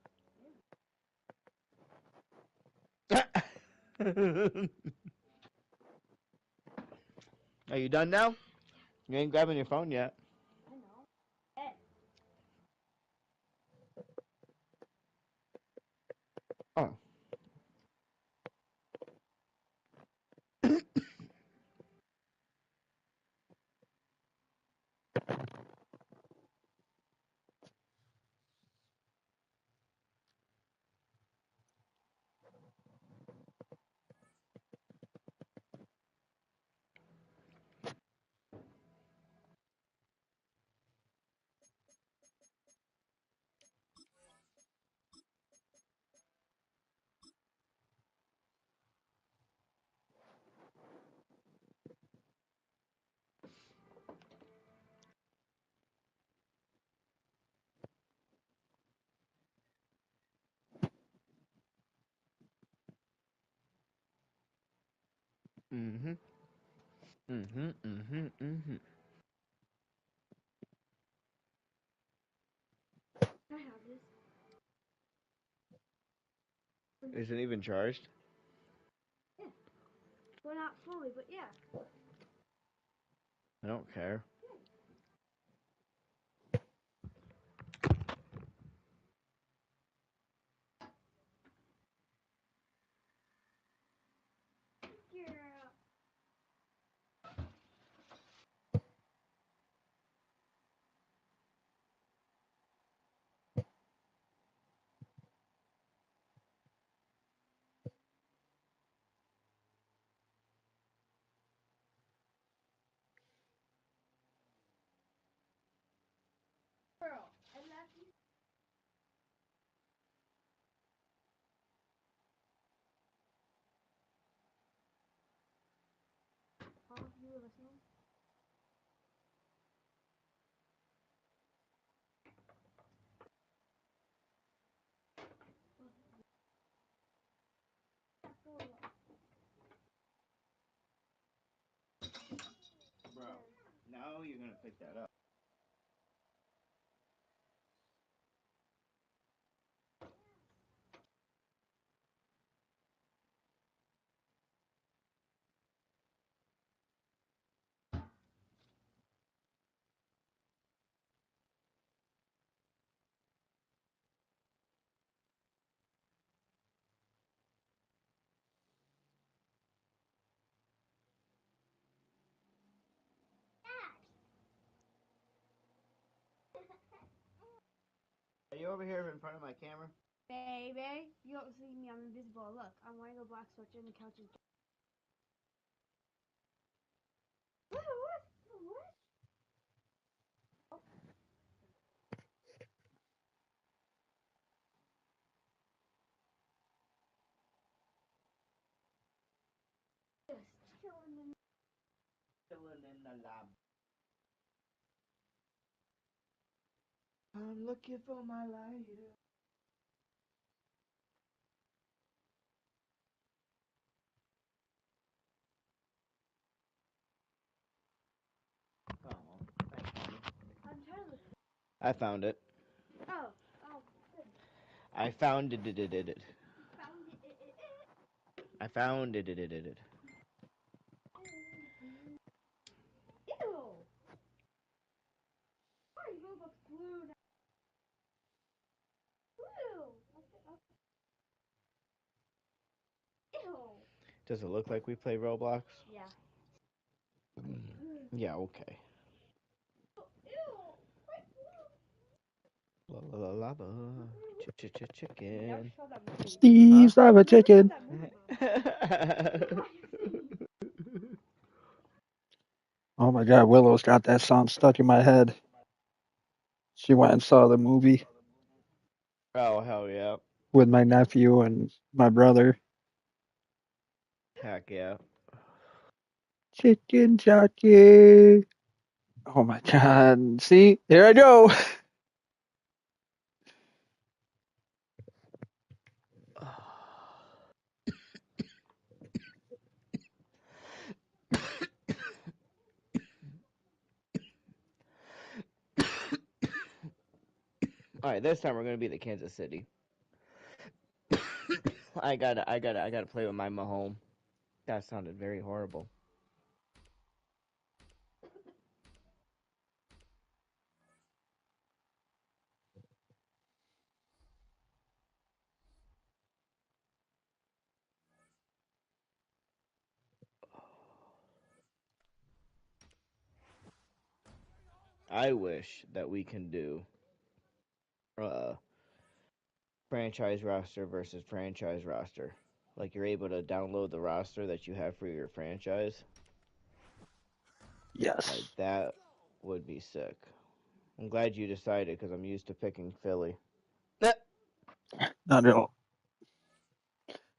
Are you done now? You ain't grabbing your phone yet. I know. Hey. Oh. Mm-hmm. Mm-hmm. Mm-hmm. Mm-hmm. I have this. Is it even charged? Yeah. Well, not fully, but yeah. I don't care. Girl. Girl. I left you. Huh? You were listening? Bro, now you're gonna pick that up. Are you over here in front of my camera? Baby, you don't see me. I'm invisible. Look, I'm wearing a black sweatshirt and the couch is. What? What? What? Just chilling in. Chilling in the lab. I'm looking for my lighter. Oh, thanks, honey. I'm trying to look. I found it. Oh. Oh. Good. I found it. It. Found it. I found it. It. Ew. Why are Robux blue now? Blue. Ew. Does it look like we play Roblox? Yeah. Yeah, okay. Ew. La la la la. Chicken. Show that movie. Huh? Steve's Lava Never show Chicken. that movie. Oh my God, Willow's got that song stuck in my head. She went and saw the movie Oh, hell yeah. with my nephew and my brother. Heck yeah. Chicken jockey. Oh my God. See, here I go. All right, this time we're gonna be the Kansas City. I gotta play with my Mahome. That sounded very horrible. I wish that we can do uh franchise roster versus franchise roster. Like you're able to download the roster that you have for your franchise. Like Yes. that would be sick. I'm glad you decided because I'm used to picking Philly. Not gonna,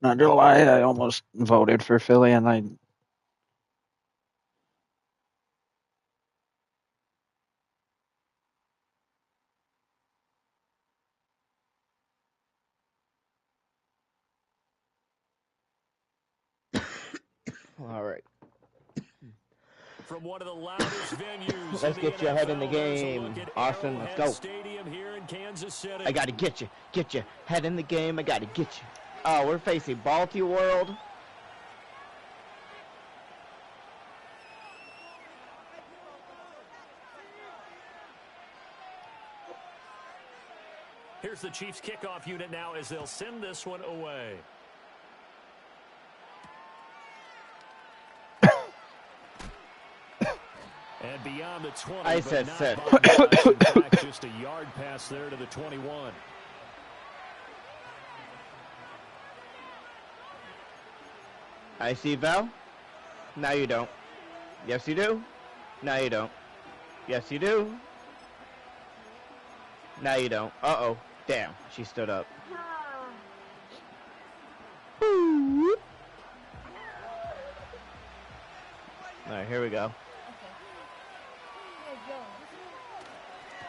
not gonna lie, I almost voted for Philly, and I All right. From one of the loudest venues. Let's get your head in the game, Austin. Let's go. Stadium here in Kansas City. I gotta get you. Get your head in the game. I gotta get you. Oh, we're facing Balti World. Here's the Chiefs kickoff unit now as they'll send this one away. And beyond the 20, I said set. Just a yard pass there to the 21. I see Val. Now you don't. Yes, you do. Now you don't. Yes, you do. Now you don't. Uh-oh. Damn. She stood up. All right, here we go.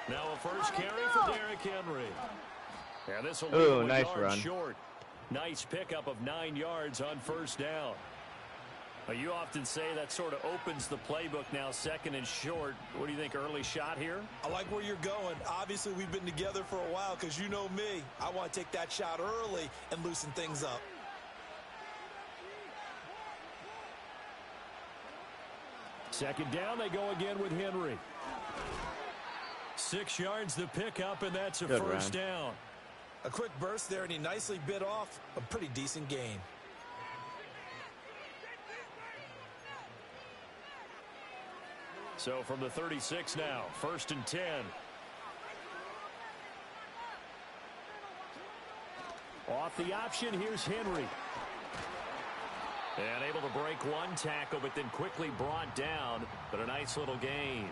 Now a first carry for Derrick Henry. And this will Ooh, leave nice yard run. Short. Nice pickup of 9 yards on first down. But you often say that sort of opens the playbook now, second and short. What do you think, early shot here? I like where you're going. Obviously, we've been together for a while because you know me. I want to take that shot early and loosen things up. Second down, they go again with Henry. 6 yards the pickup, and that's a Good first run. down. A quick burst there, and he nicely bit off a pretty decent gain. So from the 36 now, 1st and 10. Off the option, here's Henry. And able to break one tackle, but then quickly brought down. But a nice little gain.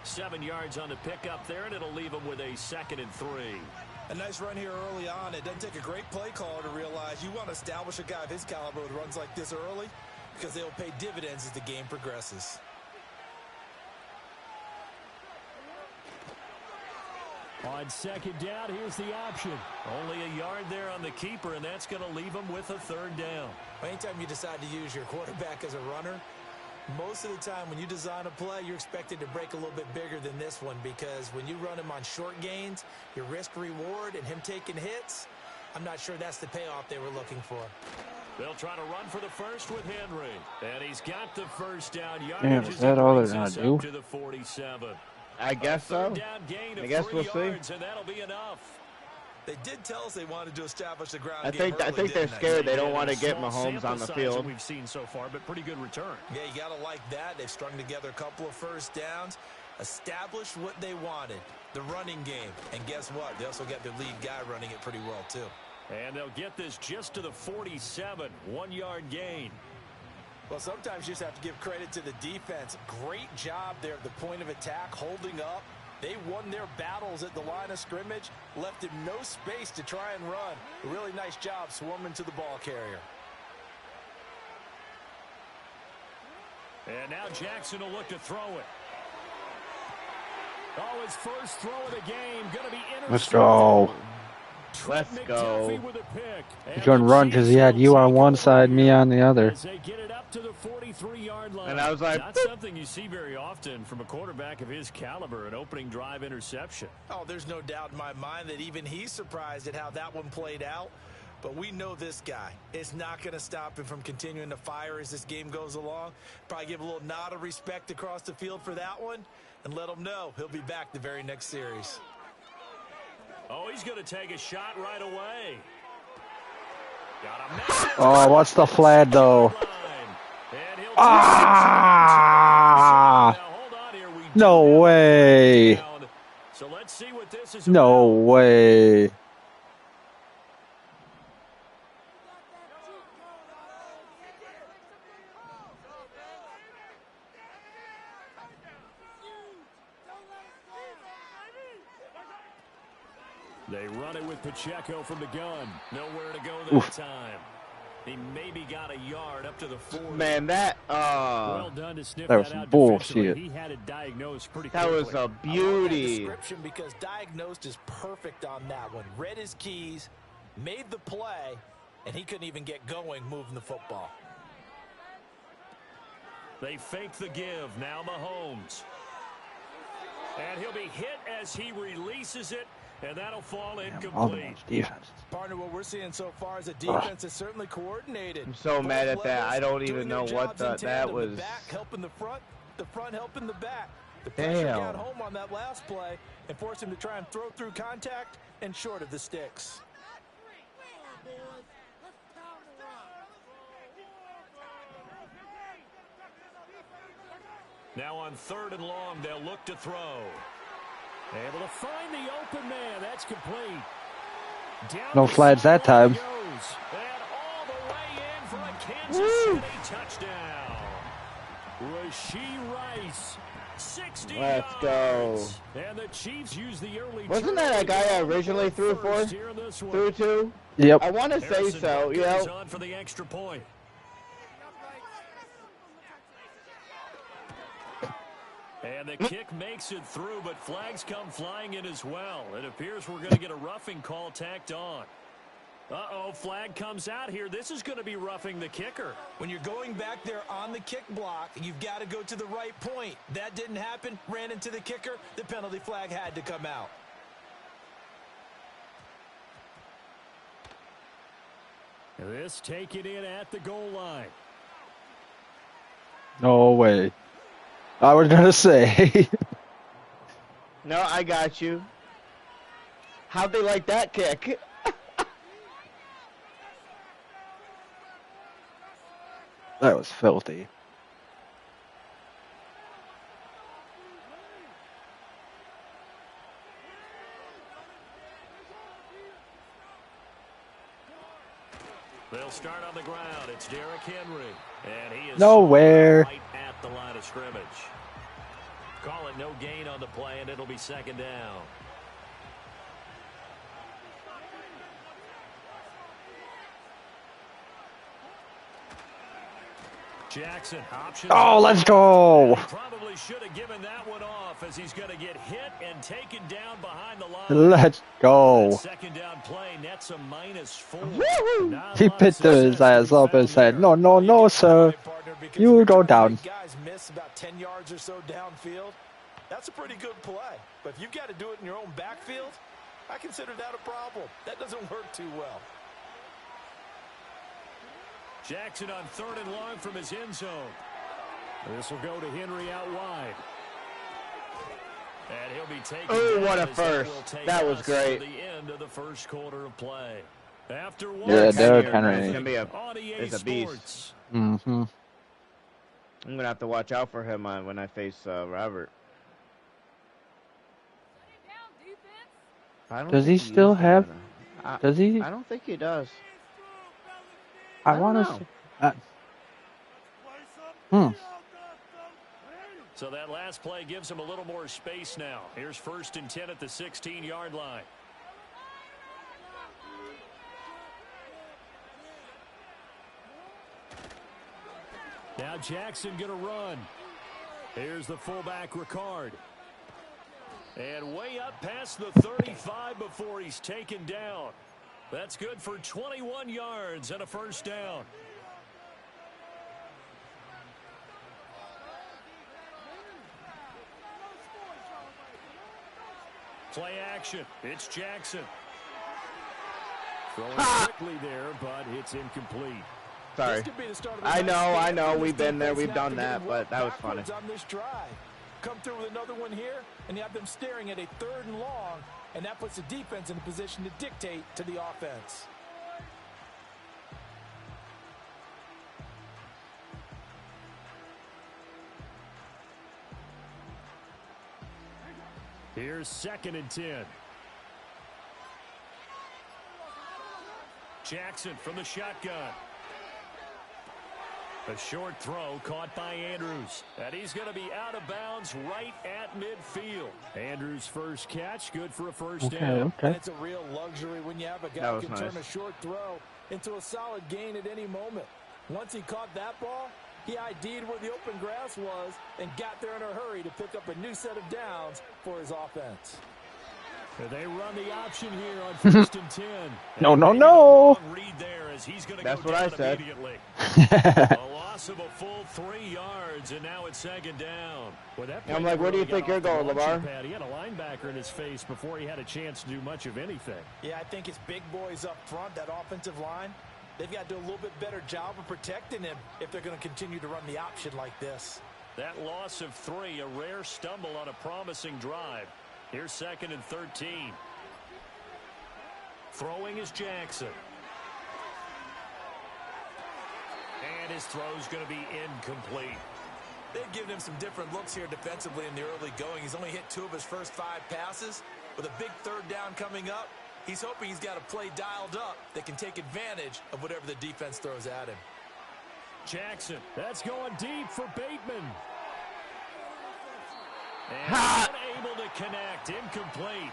7 yards on the pickup there, and it'll leave him with a 2nd and 3. A nice run here early on. It doesn't take a great play caller to realize you want to establish a guy of his caliber with runs like this early because they'll pay dividends as the game progresses. On second down, here's the option. Only a yard there on the keeper, and that's going to leave him with a 3rd down. Anytime you decide to use your quarterback as a runner, most of the time when you design a play, you're expected to break a little bit bigger than this one because when you run him on short gains, your risk-reward and him taking hits, I'm not sure that's the payoff they were looking for. They'll try to run for the first with Henry. And he's got the first down. Damn, is that all they're going to do? To the 47. I guess so. I guess we'll see. And that'll be enough. They did tell us they wanted to establish the ground I game think early, they're didn't scared. They don't want to get Mahomes on the field. We've seen so far, but pretty good return. Yeah, you got to like that. They've strung together a couple of first downs, established what they wanted, the running game. And guess what? They also got their lead guy running it pretty well, too. And they'll get this just to the 47, 1-yard gain. Well, sometimes you just have to give credit to the defense. Great job there at the point of attack, holding up. They won their battles at the line of scrimmage, left him no space to try and run. A really nice job swarming to the ball carrier. And now Jackson will look to throw it. Oh, his first throw of the game, going to be intercepted. Let's go. Let's go. He couldn't run because he had you on one side, me on the other. They get it up to the 43-yard line. And I was like, not something you see very often from a quarterback of his caliber, an opening drive interception. Oh, there's no doubt in my mind that even he's surprised at how that one played out. But we know this guy. It's not going to stop him from continuing to fire as this game goes along. Probably give a little nod of respect across the field for that one and let him know he'll be back the very next series. Oh, he's going to take a shot right away. Oh, what's the flag, though? Ah! No way. So let's see what this is No way. They run it with Pacheco from the gun. Nowhere to go that time. He maybe got a yard up to the 40. Man, that well done to sniff that was out bullshit. He had it diagnosed pretty that quickly. was a beauty. Description because diagnosed is perfect on that one. Read his keys, made the play, and he couldn't even get going moving the football. They fake the give. Now Mahomes. And he'll be hit as he releases it, and that'll fall incomplete. Defense. Partner, what we're seeing so far is a defense is certainly coordinated. I'm so mad at that. I don't even know what that was. The back helping the front helping the back. The pressure got home on that last play and forced him to try and throw through contact and short of the sticks. Now on 3rd and long, they'll look to throw. Able to find the open man. That's complete. Down no flags that time. And all the way in for a Kansas City touchdown. Rashee Rice, 60 Let's go. And the Chiefs use the early. Wasn't that a guy I originally threw for? Threw to? Yep. I want to say so. Yeah. On for the extra point. And the kick makes it through, but flags come flying in as well. It appears we're going to get a roughing call tacked on. Uh-oh, flag comes out here. This is going to be roughing the kicker. When you're going back there on the kick block, you've got to go to the right point. That didn't happen. Ran into the kicker. The penalty flag had to come out. This taken in at the goal line. No way. I was going to say. No, I got you. How'd they like that kick? That was filthy. They'll start on the ground. It's Derrick Henry. And he is nowhere. Right at the line of scrimmage. Call it no gain on the play, and it'll be 2nd down. Jackson, options. Oh, let's go. Probably should have given that one off as he's going to get hit and taken down behind the line. Let's go. That 2nd down play nets a -4. He picked his ass up and said, no, no, no, sir. You go down. Guys miss about 10 yards or so downfield. That's a pretty good play. But if you've got to do it in your own backfield, I consider that a problem. That doesn't work too well. Jackson on 3rd and long from his end zone. This will go to Henry out wide. And he'll be taken. Oh, what a first. That was great. The end of the 1st quarter of play. After one, yeah, Derrick Henry is a beast. Mm-hmm. I'm going to have to watch out for him when I face Robert. Does he still have... Does he? I don't think he does. I want to see. So that last play gives him a little more space now. Here's 1st and 10 at the 16-yard line. Now Jackson going to run. Here's the fullback, Ricard. And way up past the 35 before he's taken down. That's good for 21 yards and a 1st down. Play action. It's Jackson. Throwing quickly there, but it's incomplete. Sorry. I know. We've been there. We've done that, but that was funny. On this drive. Come through with another one here, and you have them staring at a 3rd and long, and that puts the defense in a position to dictate to the offense. Here's 2nd and 10. Jackson from the shotgun. A short throw caught by Andrews. And he's going to be out of bounds right at midfield. Andrews' first catch, good for a 1st down. Okay. And it's a real luxury when you have a guy who can turn a short throw into a solid gain at any moment. Once he caught that ball, he ID'd where the open grass was and got there in a hurry to pick up a new set of downs for his offense. They run the option here on 1st and 10. No. That's what I said. A loss of a full 3 yards, and now it's 2nd down. Well, I'm like, where do you think you're going, Lamar? He had a linebacker in his face before he had a chance to do much of anything. Yeah, I think it's big boys up front, that offensive line. They've got to do a little bit better job of protecting him if they're going to continue to run the option like this. That loss of 3, a rare stumble on a promising drive. Here's 2nd and 13. Throwing is Jackson. And his throw's going to be incomplete. They've given him some different looks here defensively in the early going. He's only hit 2 of his first 5 passes. With a big 3rd down coming up, he's hoping he's got a play dialed up that can take advantage of whatever the defense throws at him. Jackson, that's going deep for Bateman. And unable to connect, incomplete.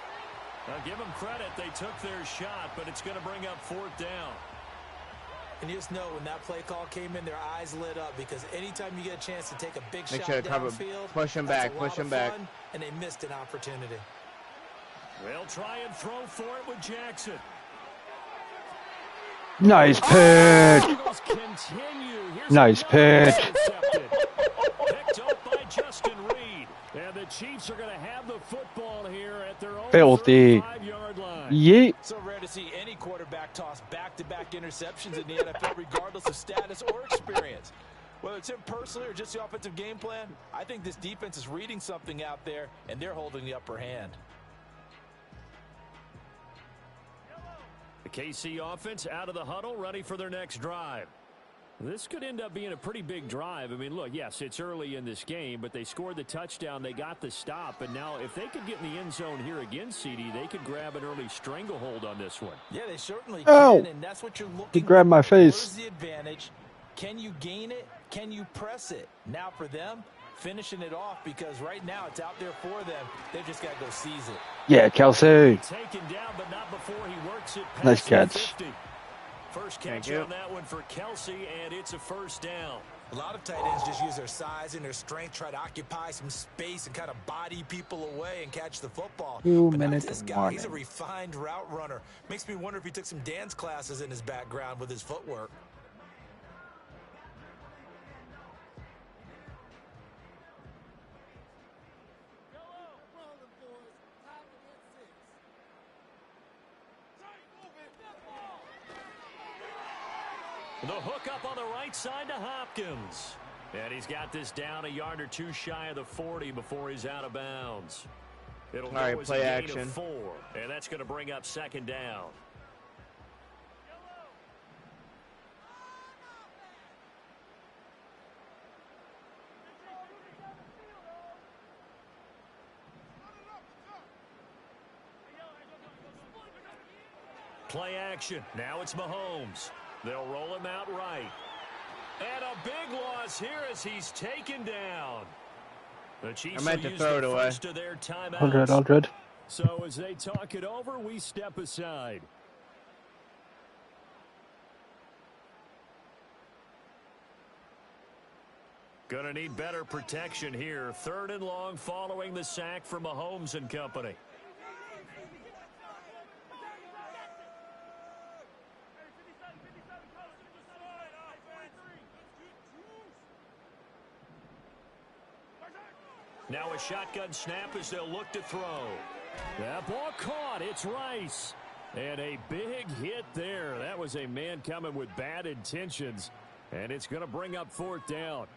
I'll give them credit, they took their shot, but it's going to bring up 4th down. And you just know when that play call came in, their eyes lit up because anytime you get a chance to take a big shot downfield, push him back, and they missed an opportunity. They'll try and throw for it with Jackson. Nice pitch. Nice pitch. Picked up by Justin Reed. And the Chiefs are going to have the football here at their own filthy 35-yard line. Yeet. So rare to see any quarterback toss back-to-back interceptions in the NFL regardless of status or experience. Whether it's him personally or just the offensive game plan, I think this defense is reading something out there, and they're holding the upper hand. The KC offense out of the huddle, ready for their next drive. This could end up being a pretty big drive. I mean, look, yes, it's early in this game, but they scored the touchdown. They got the stop. And now if they could get in the end zone here again, CD, they could grab an early stranglehold on this one. Yeah, they certainly can, and that's what you're looking for. He grabbed my face. Where's the advantage? Can you gain it? Can you press it? Now for them, finishing it off because right now it's out there for them. They've just got to go seize it. Yeah, Kelsey. Taken down, but not before he works it past nice catch. 50. First catch on that one for Kelsey, and it's a 1st down. A lot of tight ends just use their size and their strength, try to occupy some space and kind of body people away and catch the football. 2 but minutes this guy, he's a refined route runner. Makes me wonder if he took some dance classes in his background with his footwork. The hook up on the right side to Hopkins. And he's got this down a yard or 2 shy of the 40 before he's out of bounds. It'll go as a gain of 4, and that's going to bring up 2nd down. Play action. Now it's Mahomes. They'll roll him out right. And a big loss here as he's taken down. The Chiefs I meant to throw it away. Of their timeouts. 100. So as they talk it over, we step aside. Gonna need better protection here. 3rd and long following the sack from Mahomes and company. Now a shotgun snap as they'll look to throw. That ball caught. It's Rice. And a big hit there. That was a man coming with bad intentions. And it's going to bring up 4th down.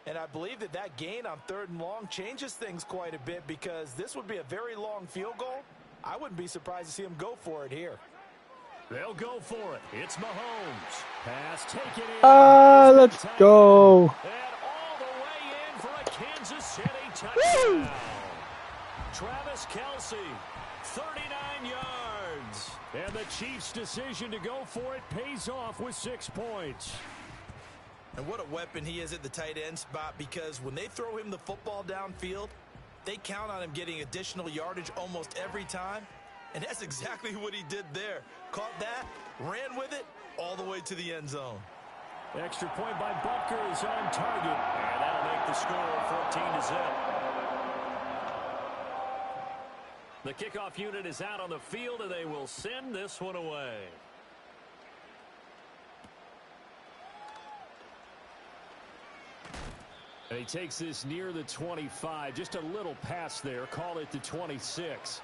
And I believe that gain on 3rd and long changes things quite a bit because this would be a very long field goal. I wouldn't be surprised to see him go for it here. They'll go for it. It's Mahomes. Pass taken in. Let's go. And all the way in for a Kansas City touchdown. Travis Kelce, 39 yards. And the Chiefs' decision to go for it pays off with 6 points. And what a weapon he is at the tight end spot because when they throw him the football downfield, they count on him getting additional yardage almost every time. And that's exactly what he did there. Caught that, ran with it, all the way to the end zone. Extra point by Butker is on target. And that'll make the score 14-0. The kickoff unit is out on the field, and they will send this one away. And he takes this near the 25. Just a little pass there. Call it the 26.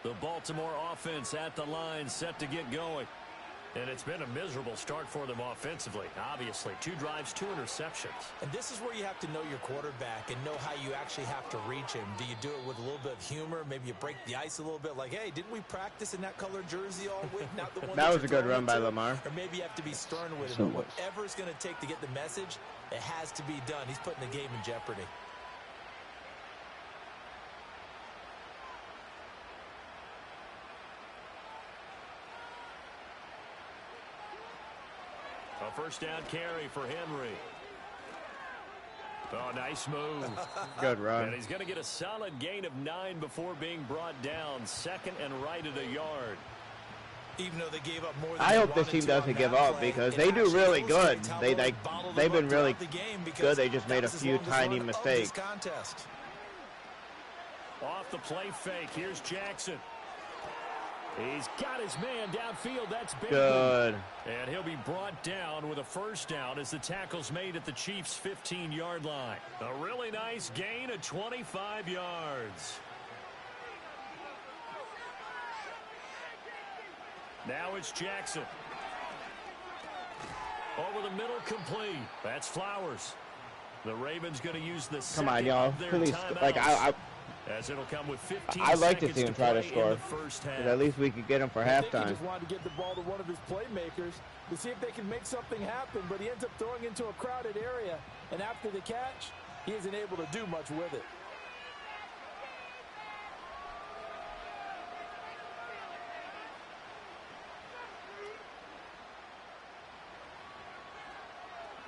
The Baltimore offense at the line, set to get going. And it's been a miserable start for them offensively, obviously. 2 drives, 2 interceptions. And this is where you have to know your quarterback and know how you actually have to reach him. Do you do it with a little bit of humor? Maybe you break the ice a little bit, like, hey, didn't we practice in that colored jersey all week? Not the one that was a good run by Lamar. Or maybe you have to be stern with him. But whatever it's going to take to get the message, it has to be done. He's putting the game in jeopardy. A first down carry for Henry. Oh, nice move. Good run. And he's going to get a solid gain of 9 before being brought down. Second and right at a yard. Even though they gave up more than I hope this team doesn't give up because they do really good. They've been really good. They just made a few tiny mistakes. Off the play fake. Here's Jackson. He's got his man downfield. That's big. Good. And he'll be brought down with a first down as the tackle's made at the Chiefs' 15-yard line. A really nice gain of 25 yards. Now it's Jackson. Over the middle, complete. That's Flowers. The Ravens going to use the second. Come on, y'all. Please, like as it'll come with 15 I'd like to see him seconds try to play in score. the first half. At least we could get him for I think halftime. he just wanted to get the ball to one of his playmakers to see if they can make something happen, but he ends up throwing into a crowded area, and after the catch, he isn't able to do much with it.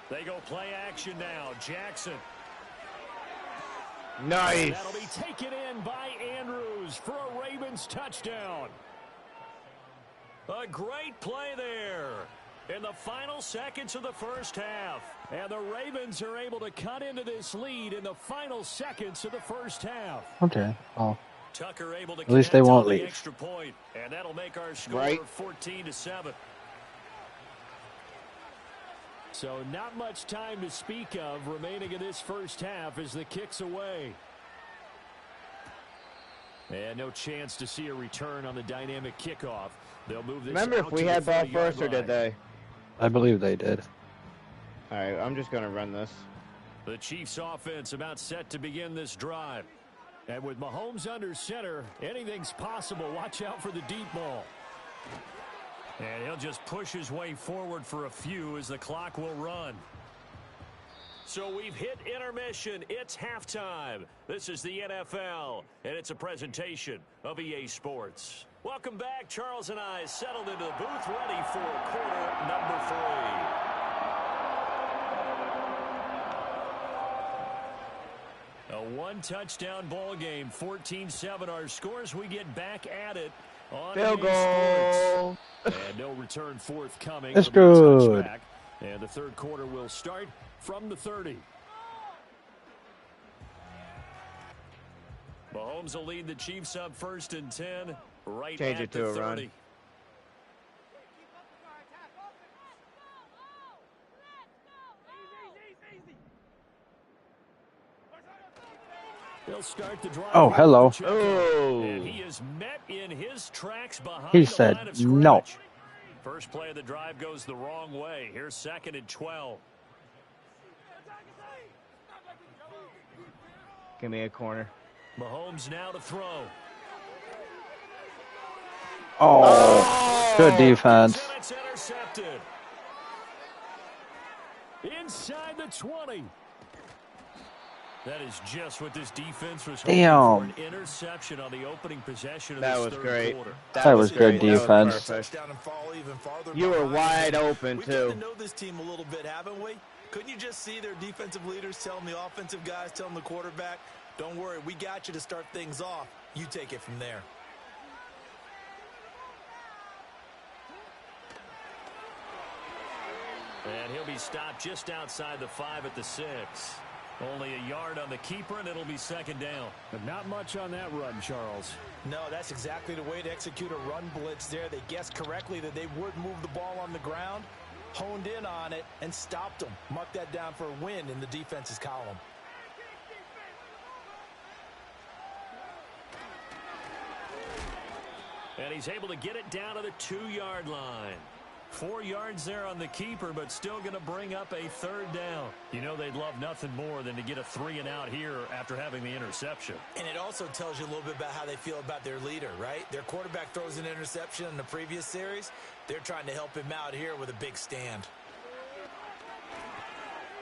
They go play action now. Jackson. Nice. And that'll be taken in by Andrews for a Ravens touchdown. A great play there in the final seconds of the first half. And the Ravens are able to cut into this lead in the final seconds of the first half. Okay. Oh. Tucker able to At least they won't the leave. Extra point, and that'll make our score Right. 14-7. So not much time to speak of remaining in this first half as the kick's away. And no chance to see a return on the dynamic kickoff. They'll move this. Remember if we had ball first or did they? I believe they did. All right, I'm just going to run this. The Chiefs offense about set to begin this drive. And with Mahomes under center, anything's possible. Watch out for the deep ball. And he'll just push his way forward for a few as the clock will run. So we've hit intermission. It's halftime. This is the NFL, and it's a presentation of EA Sports. Welcome back. Charles and I settled into the booth, ready for quarter number 3. A one-touchdown ball game, 14-7 our scores. We get back at it on Field EA goal. Sports. And no return forthcoming. That's It'll be a good. touchback. And the third quarter will start from the 30. Mahomes will lead the Chiefs up 1st and 10, right Change at it to the a 30. run. He'll start the drive. Oh, hello. Oh. And he is met in his tracks behind He the said line of no. scrimmage. First play of the drive goes the wrong way. Here's 2nd and 12. Give me a corner. Mahomes now to throw. Oh, good defense. And it's intercepted. Inside the 20. That is just what this defense was hoping for. An interception on the opening possession of That this was third great. quarter. That was good great. That was defense. perfect. You were wide open, We've too. gotten to know this team a little bit, haven't we? Couldn't you just see their defensive leaders telling the offensive guys, telling the quarterback, don't worry, we got you to start things off. You take it from there. And he'll be stopped just outside the 5 at the 6. Only a yard on the keeper, and it'll be second down. But not much on that run, Charles. No, that's exactly the way to execute a run blitz there. They guessed correctly that they would move the ball on the ground, honed in on it, and stopped them. Mark that down for a win in the defense's column. And he's able to get it down to the 2-yard line. 4 yards there on the keeper, but still going to bring up a third down. You know they'd love nothing more than to get a 3-and-out here after having the interception. And it also tells you a little bit about how they feel about their leader, right? Their quarterback throws an interception in the previous series. They're trying to help him out here with a big stand.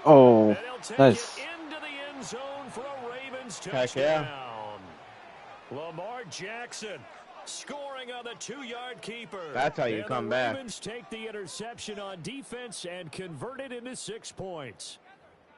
Oh, nice. Into the end zone for a Ravens touchdown. Lamar Jackson scoring on the 2-yard keeper. That's how you come back. The Ravens take the interception on defense and convert it into 6 points.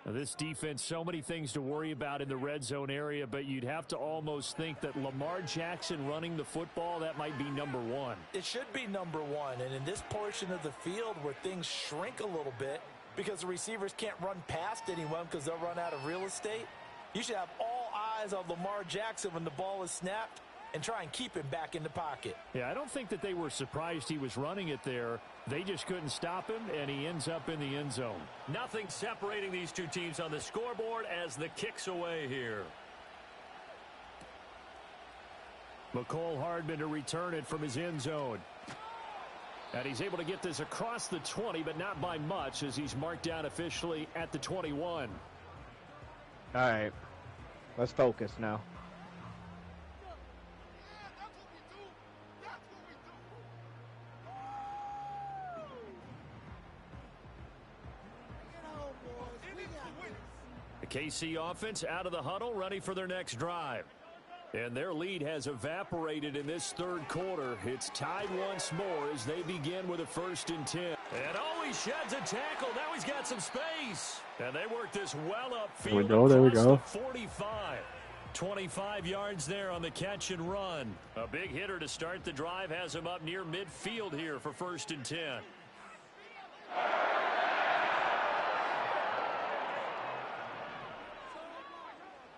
Now, this defense, so many things to worry about in the red zone area, but you'd have to almost think that Lamar Jackson running the football, that might be number 1. It should be number 1, and in this portion of the field where things shrink a little bit because the receivers can't run past anyone because they'll run out of real estate, you should have all eyes on Lamar Jackson when the ball is snapped and try and keep him back in the pocket. Yeah, I don't think that they were surprised he was running it there. They just couldn't stop him, and he ends up in the end zone. Nothing separating these two teams on the scoreboard as the kick's away here. McCole Hardman to return it from his end zone. And he's able to get this across the 20, but not by much as he's marked down officially at the 21. All right. Let's focus now. The KC offense out of the huddle, ready for their next drive. And their lead has evaporated in this third quarter. It's tied once more as they begin with a 1st and 10. And he sheds a tackle. Now he's got some space. And they work this well upfield. There we go. The 45. 25 yards there on the catch and run. A big hitter to start the drive has him up near midfield here for 1st and 10.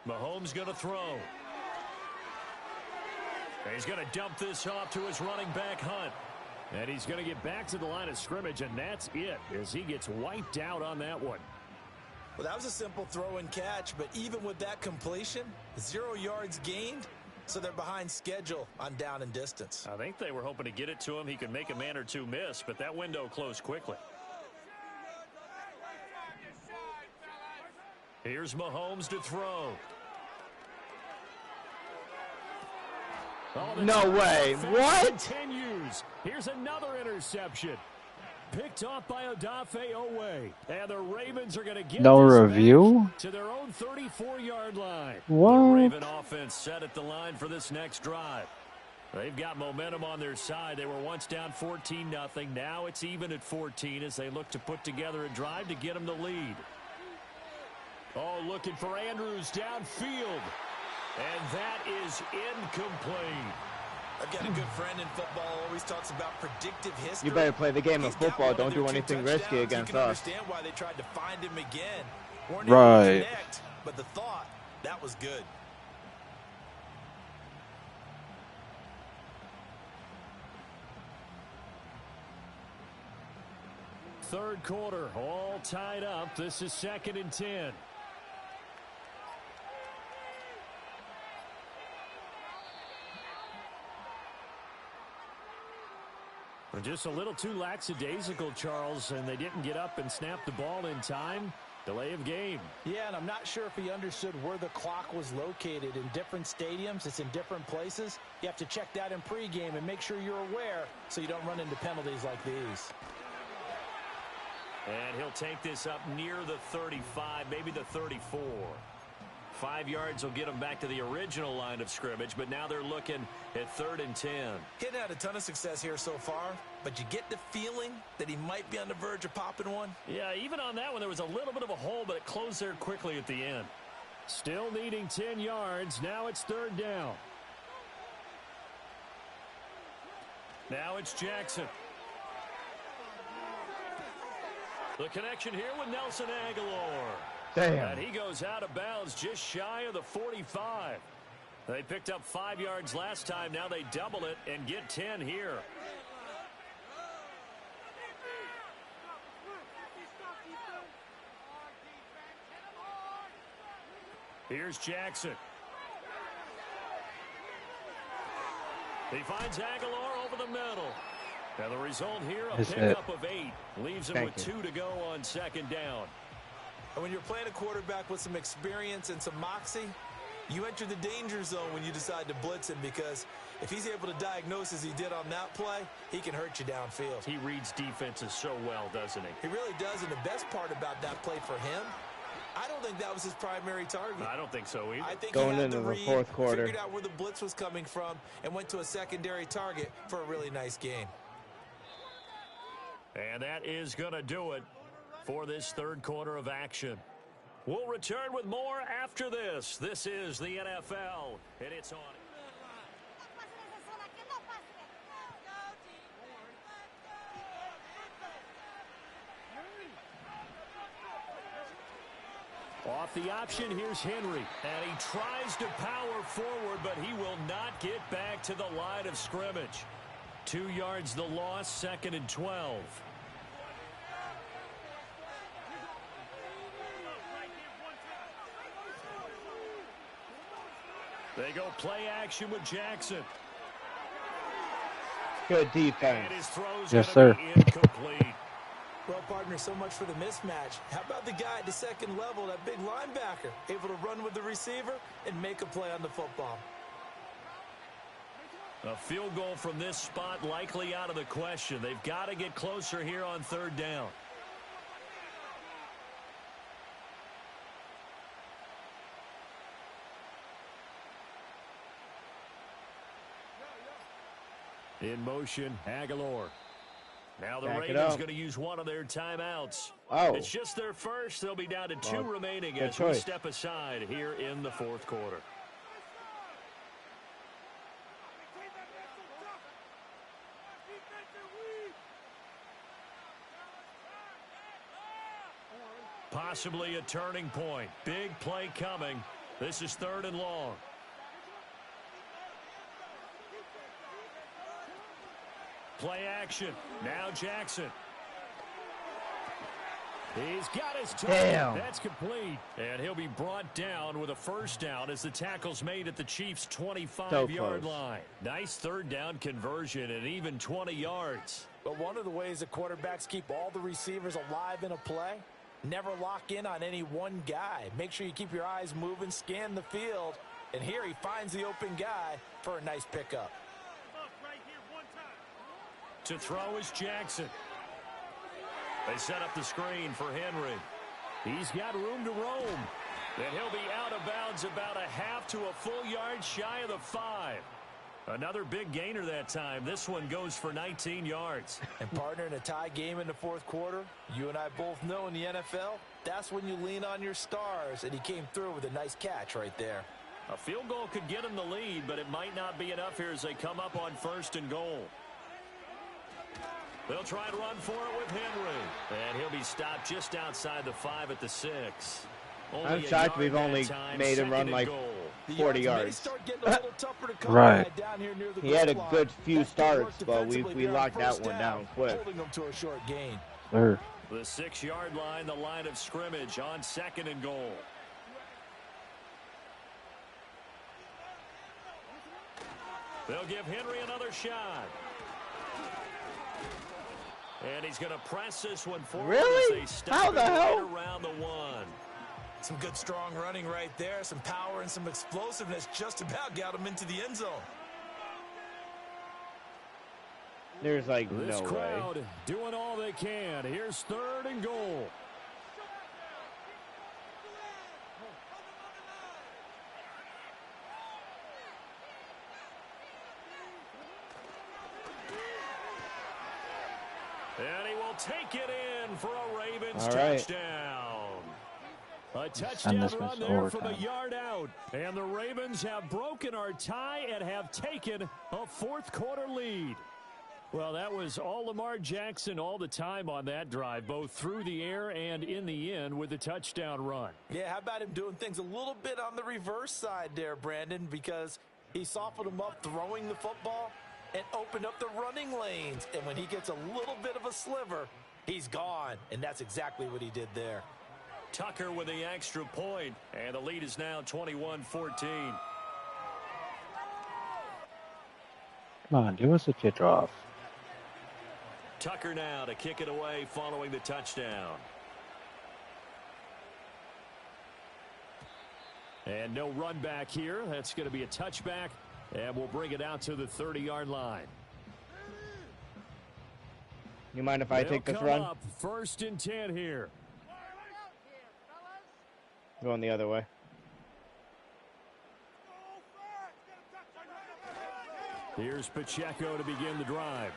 Mahomes going to throw. He's going to dump this off to his running back, Hunt. And he's going to get back to the line of scrimmage, and that's it as he gets wiped out on that one. Well, that was a simple throw and catch, but even with that completion, 0 yards gained, so they're behind schedule on down and distance. I think they were hoping to get it to him. He could make a man or two miss, but that window closed quickly. Here's Mahomes to throw. Oh, no way. What? Continues. Here's another interception. Picked off by Odafe Owe. And the Ravens are going to get no review to their own 34-yard line. What? The Raven offense set at the line for this next drive. They've got momentum on their side. They were once down 14-0. Now it's even at 14 as they look to put together a drive to get them the lead. Oh, looking for Andrews downfield. And that is incomplete. I've got a good friend in football, always talks about predictive history. You better play the game of football. Don't do anything risky against us. You can understand why they tried to find him again. Weren't right. able to connect, but the thought, that was good. Third quarter, all tied up. This is 2nd and 10. Just a little too lackadaisical, Charles, and they didn't get up and snap the ball in time. Delay of game. Yeah, and I'm not sure if he understood where the clock was located. In different stadiums, it's in different places. You have to check that in pregame and make sure you're aware so you don't run into penalties like these. And he'll take this up near the 35, maybe the 34. 5 yards will get him back to the original line of scrimmage, but now they're looking at 3rd and 10. He hadn't had a ton of success here so far, but you get the feeling that he might be on the verge of popping one. Yeah, even on that one, there was a little bit of a hole, but it closed there quickly at the end. Still needing 10 yards. Now it's 3rd down. Now it's Jackson. The connection here with Nelson Aguilar. Damn. And he goes out of bounds just shy of the 45. They picked up 5 yards last time. Now they double it and get 10 here. Here's Jackson. He finds Aguilar over the middle. And the result here, a pickup of 8. Leaves him with 2 to go on second down. And when you're playing a quarterback with some experience and some moxie, you enter the danger zone when you decide to blitz him, because if he's able to diagnose as he did on that play, he can hurt you downfield. He reads defenses so well, doesn't he? He really does, and the best part about that play for him, I don't think that was his primary target. I don't think so either. I think going he had into the the read, fourth quarter, figured out where the blitz was coming from, and went to a secondary target for a really nice gain. And that is going to do it for this third quarter of action. We'll return with more after this. This is the NFL, and it's on. Off the option, here's Henry. And he tries to power forward, but he will not get back to the line of scrimmage. 2 yards the loss, 2nd and 12. They go play action with Jackson. good defense. And his throw's yes, sir. Incomplete. Well, partner, so much for the mismatch. How about the guy at the second level, that big linebacker, able to run with the receiver and make a play on the football? A field goal from this spot likely out of the question. They've got to get closer here on third down. In motion, Aguilar. Now the Ravens going to use one of their timeouts. Oh. It's just their first. They'll be down to 2 remaining as we step aside here in the fourth quarter. Possibly a turning point. Big play coming. This is 3rd and long. Play action. Now Jackson. He's got his target. Damn. That's complete. And he'll be brought down with a first down as the tackle's made at the Chiefs' 25-yard line. Nice 3rd down conversion and even 20 yards. But one of the ways the quarterbacks keep all the receivers alive in a play, never lock in on any one guy. Make sure you keep your eyes moving, scan the field. And here he finds the open guy for a nice pickup. To throw is Jackson. They set up the screen for Henry. He's got room to roam. And he'll be out of bounds about a half to a full yard shy of the 5. Another big gainer that time. This one goes for 19 yards. And partner, in a tie game in the fourth quarter, you and I both know in the NFL, that's when you lean on your stars. And he came through with a nice catch right there. A field goal could get him the lead, but it might not be enough here as they come up on 1st and goal. They'll try and run for it with Henry. And he'll be stopped just outside the 5 at the 6. I'm shocked we've only made him run like 40 yards. Right. He had a good few starts, but we locked that one down quick. To a short gain. Sure. The 6-yard line, the line of scrimmage on 2nd and goal. They'll give Henry another shot. And he's going to press this one forward. Really? How the hell? Right around the 1. Some good strong running right there. Some power and some explosiveness just about got him into the end zone. There's like this no crowd way. Doing all they can. Here's 3rd and goal. And he will take it in for a Ravens touchdown. A touchdown run there from a yard out. And the Ravens have broken our tie and have taken a fourth quarter lead. Well, that was all Lamar Jackson all the time on that drive, both through the air and in the end with a touchdown run. Yeah, how about him doing things a little bit on the reverse side there, Brandon, because he softened him up throwing the football and opened up the running lanes. And when he gets a little bit of a sliver, he's gone. And that's exactly what he did there. Tucker with the extra point, and the lead is now 21-14. Come on, give us a kickoff. Tucker now to kick it away following the touchdown. And no run back here. That's going to be a touchback, and we'll bring it out to the 30-yard line. You mind if I take this run? Up 1st and 10 here. Going the other way. Here's Pacheco to begin the drive.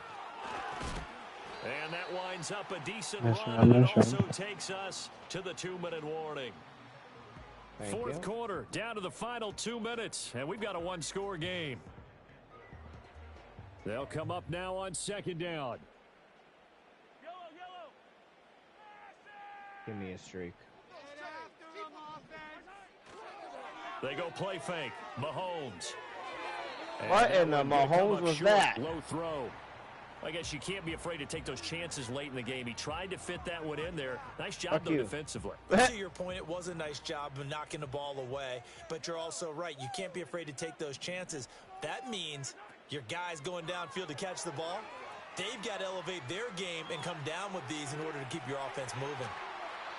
And that winds up a decent run, and it also takes us to the 2-minute warning. Fourth quarter, down to the final 2 minutes, and we've got a one-score game. They'll come up now on 2nd down. Give me a streak. They go play fake. Mahomes. What in the Mahomes was that? Low throw. I guess you can't be afraid to take those chances late in the game. He tried to fit that one in there. Nice job, though, defensively. To your point, it was a nice job of knocking the ball away, but you're also right. You can't be afraid to take those chances. That means your guys going downfield to catch the ball, they've got to elevate their game and come down with these in order to keep your offense moving.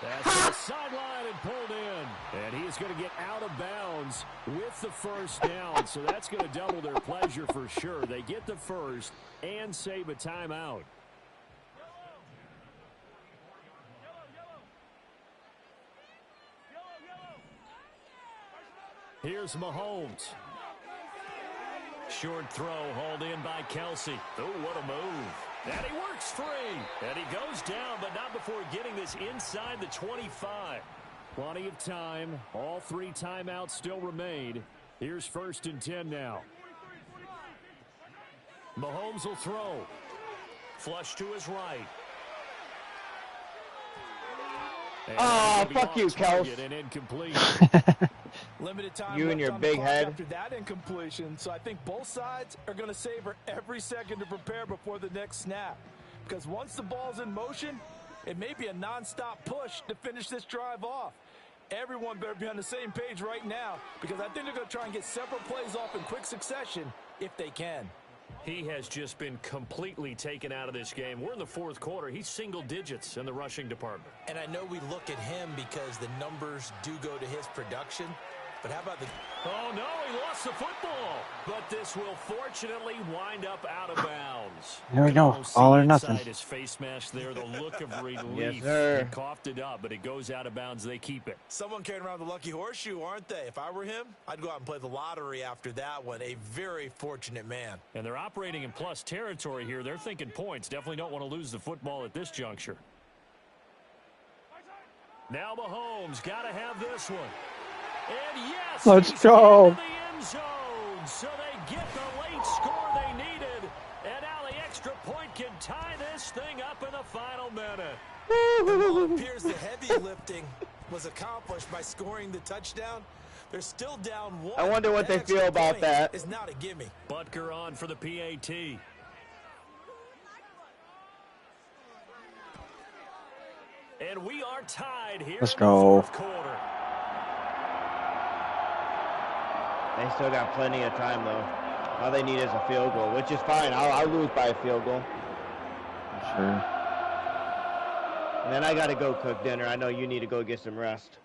That's the sideline and pulled in. And he is going to get out of bounds with the first down. So that's going to double their pleasure for sure. They get the first and save a timeout. Here's Mahomes. Short throw hauled in by Kelsey. Oh, what a move. And he works free. And he goes down, but not before getting this inside the 25. Plenty of time. All 3 timeouts still remain. Here's 1st and 10 now. Mahomes will throw. Flush to his right. Oh, fuck you, Kels. And incomplete. Limited time you and your big head. After that incompletion, so I think both sides are going to savor every second to prepare before the next snap. Because once the ball's in motion, it may be a nonstop push to finish this drive off. Everyone better be on the same page right now, because I think they're going to try and get several plays off in quick succession if they can. He has just been completely taken out of this game. We're in the 4th quarter. He's single digits in the rushing department. And I know we look at him because the numbers do go to his production. But how about the... Oh, no, he lost the football. But this will fortunately wind up out of bounds. There we go. All or nothing. His face mask there, the look of relief. Yes, sir. He coughed it up, but it goes out of bounds. They keep it. Someone carrying around the lucky horseshoe, aren't they? If I were him, I'd go out and play the lottery after that one. A very fortunate man. And they're operating in plus territory here. They're thinking points. Definitely don't want to lose the football at this juncture. Now Mahomes got to have this one. And yes, let's go. The end zone, so they get the late score they needed, and now the extra point can tie this thing up in the final minute. Well, it appears the heavy lifting was accomplished by scoring the touchdown. They're still down 1. I wonder what they feel about that. It's not a gimme. Butker on for the PAT. And we are tied here. Let's go. In the 4th quarter. They still got plenty of time, though. All they need is a field goal, which is fine. I'll lose by a field goal. Sure. And then I got to go cook dinner. I know you need to go get some rest.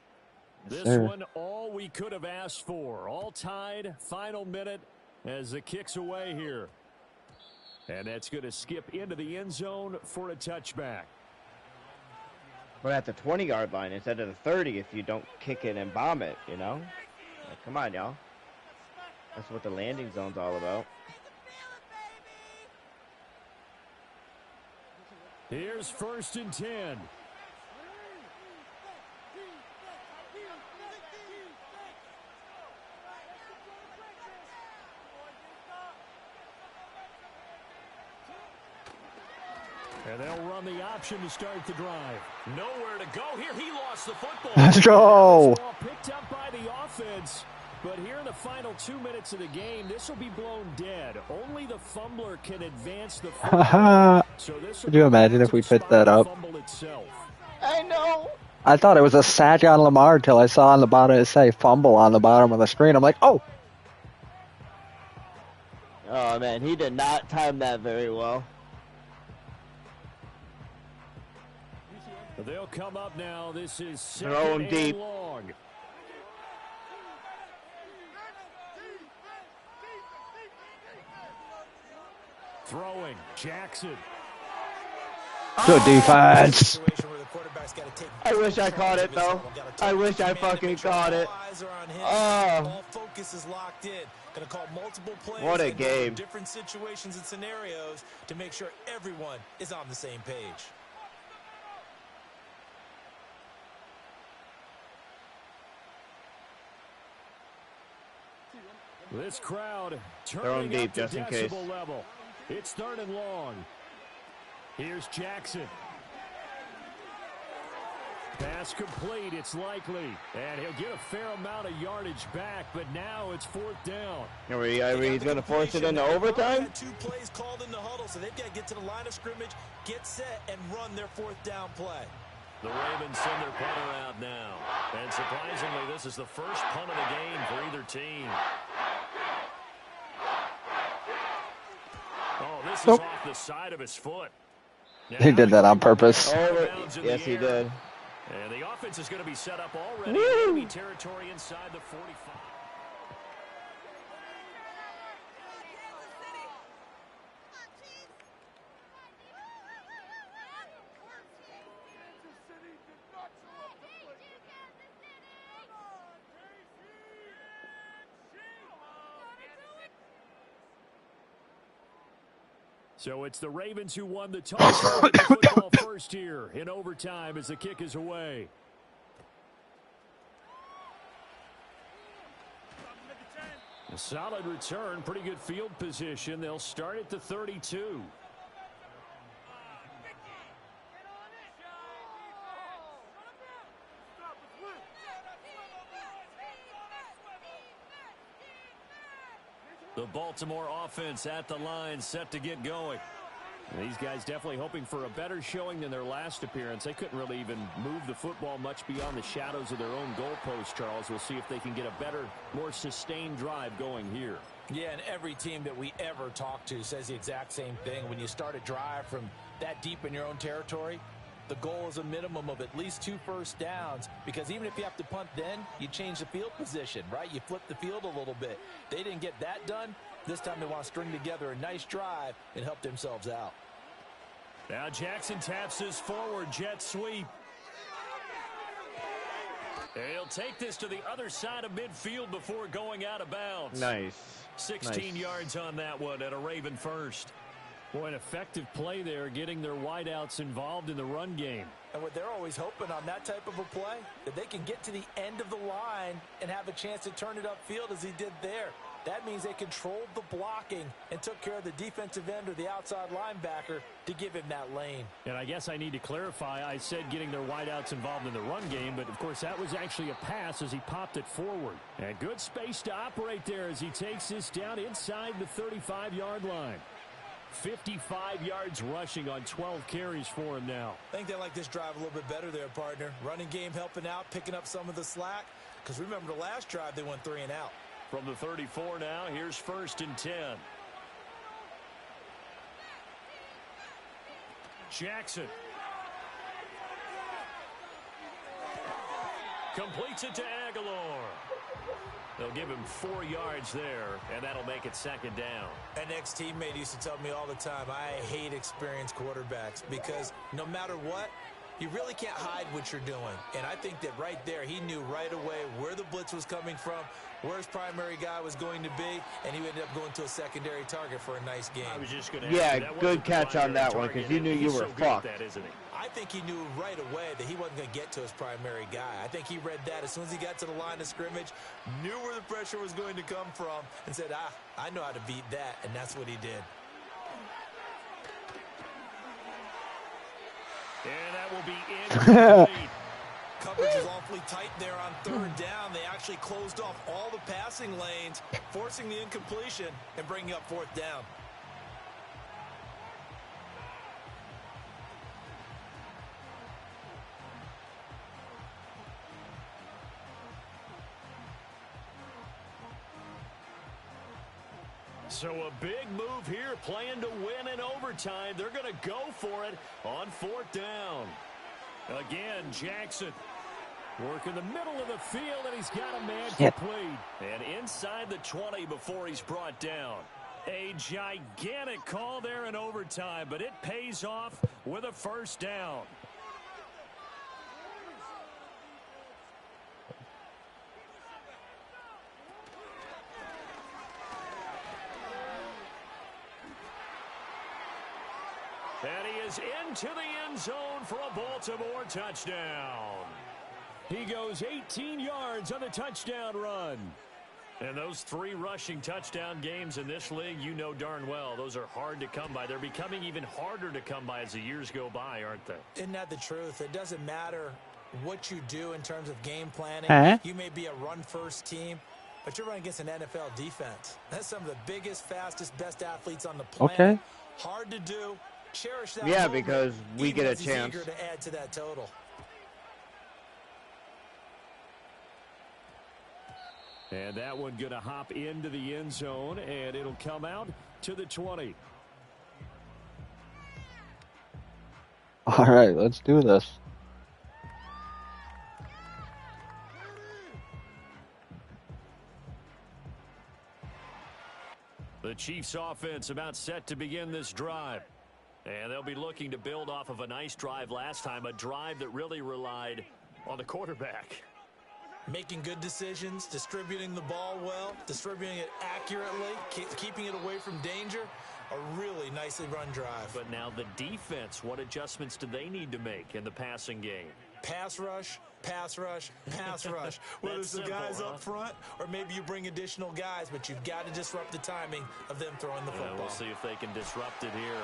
This one, all we could have asked for. All tied, final minute as the kick's away here. And that's going to skip into the end zone for a touchback. We're at the 20-yard line instead of the 30 if you don't kick it and bomb it, you know? Like, come on, y'all. That's what the landing zone's all about. Here's 1st and 10. And they'll run the option to start the drive. Nowhere to go here. He lost the football. Let's go. This ball picked up by the offense. But here in the final 2 minutes of the game, this will be blown dead. Only the fumbler can advance the football. Could you imagine if we picked that up? I know. I thought it was a sack on Lamar until I saw on the bottom it say fumble on the bottom of the screen. I'm like, oh. Oh, man, he did not time that very well. They'll come up now. This is throw him deep. Long. Throwing Jackson. Good defense. I wish I caught it though. I wish I fucking caught it. All focus is locked in. Gonna call multiple plays. What a game. Different situations and scenarios to make sure everyone is on the same page. This crowd throw him deep just in case. Level. It's 3rd and long. Here's Jackson. Pass complete, it's likely. And he'll get a fair amount of yardage back, but now it's 4th down. He's going to force it into overtime? 2 plays called in the huddle, so they've got to get to the line of scrimmage, get set, and run their 4th down play. The Ravens send their punter out now. And surprisingly, this is the first punt of the game for either team. Oh, this is off the side of his foot. Now, he did that on purpose. Yes, he did. And the offense is going to be set up already. Enemy territory inside the 45. So it's the Ravens who won the toss football first here in overtime as the kick is away. A solid return, pretty good field position. They'll start at the 32. The Baltimore offense at the line, set to get going. And these guys definitely hoping for a better showing than their last appearance. They couldn't really even move the football much beyond the shadows of their own goalpost, Charles. We'll see if they can get a better, more sustained drive going here. Yeah, and every team that we ever talk to says the exact same thing. When you start a drive from that deep in your own territory, the goal is a minimum of at least 2 first downs, because even if you have to punt then, you change the field position, right? You flip the field a little bit. They didn't get that done. This time they want to string together a nice drive and help themselves out. Now Jackson taps his forward jet sweep. He'll take this to the other side of midfield before going out of bounds. Nice. 16 yards on that one at a Raven first. Boy, an effective play there, getting their wideouts involved in the run game. And what they're always hoping on that type of a play, that they can get to the end of the line and have a chance to turn it upfield as he did there. That means they controlled the blocking and took care of the defensive end or the outside linebacker to give him that lane. And I guess I need to clarify, I said getting their wideouts involved in the run game, but of course that was actually a pass as he popped it forward. And good space to operate there as he takes this down inside the 35-yard line. 55 yards rushing on 12 carries for him now. I think they like this drive a little bit better there, partner. Running game helping out, picking up some of the slack. Because remember the last drive, they went 3 and out. From the 34 now, here's 1st and 10. Jackson. Completes it to Aguilar. They'll give him 4 yards there, and that'll make it 2nd down. An ex-teammate used to tell me all the time, I hate experienced quarterbacks because no matter what, you really can't hide what you're doing. And I think that right there, he knew right away where the blitz was coming from, where his primary guy was going to be, and he ended up going to a secondary target for a nice game. I was just going to yeah, good catch on that one because you knew you were fucked. That, isn't he? I think he knew right away that he wasn't going to get to his primary guy. I think he read that as soon as he got to the line of scrimmage, knew where the pressure was going to come from, and said, I know how to beat that, and that's what he did. Coverage is awfully tight there on third down. They actually closed off all the passing lanes, forcing the incompletion and bringing up fourth down. So a big move here, playing to win in overtime. They're going to go for it on fourth down. Again, Jackson working the middle of the field, and he's got a man complete. And inside the 20 before he's brought down. A gigantic call there in overtime, but it pays off with a first down. And he is into the end zone for a Baltimore touchdown. He goes 18 yards on the touchdown run. And those 3 rushing touchdown games in this league, you know darn well, those are hard to come by. They're becoming even harder to come by as the years go by, aren't they? Isn't that the truth? It doesn't matter what you do in terms of game planning. You may be a run-first team, but you're running against an NFL defense. That's some of the biggest, fastest, best athletes on the planet. Hard to do. Cherish that moment, because we get a chance. Eager to add to that total. And that one going to hop into the end zone, and it'll come out to the 20. All right, let's do this. The Chiefs offense about set to begin this drive. And they'll be looking to build off of a nice drive last time, a drive that really relied on the quarterback. Making good decisions, distributing the ball well, distributing it accurately, keeping it away from danger. A really nicely run drive. But now the defense, what adjustments do they need to make in the passing game? Pass rush, pass rush, pass rush. Whether it's the guys up front or maybe you bring additional guys, but you've got to disrupt the timing of them throwing the football. We'll see if they can disrupt it here.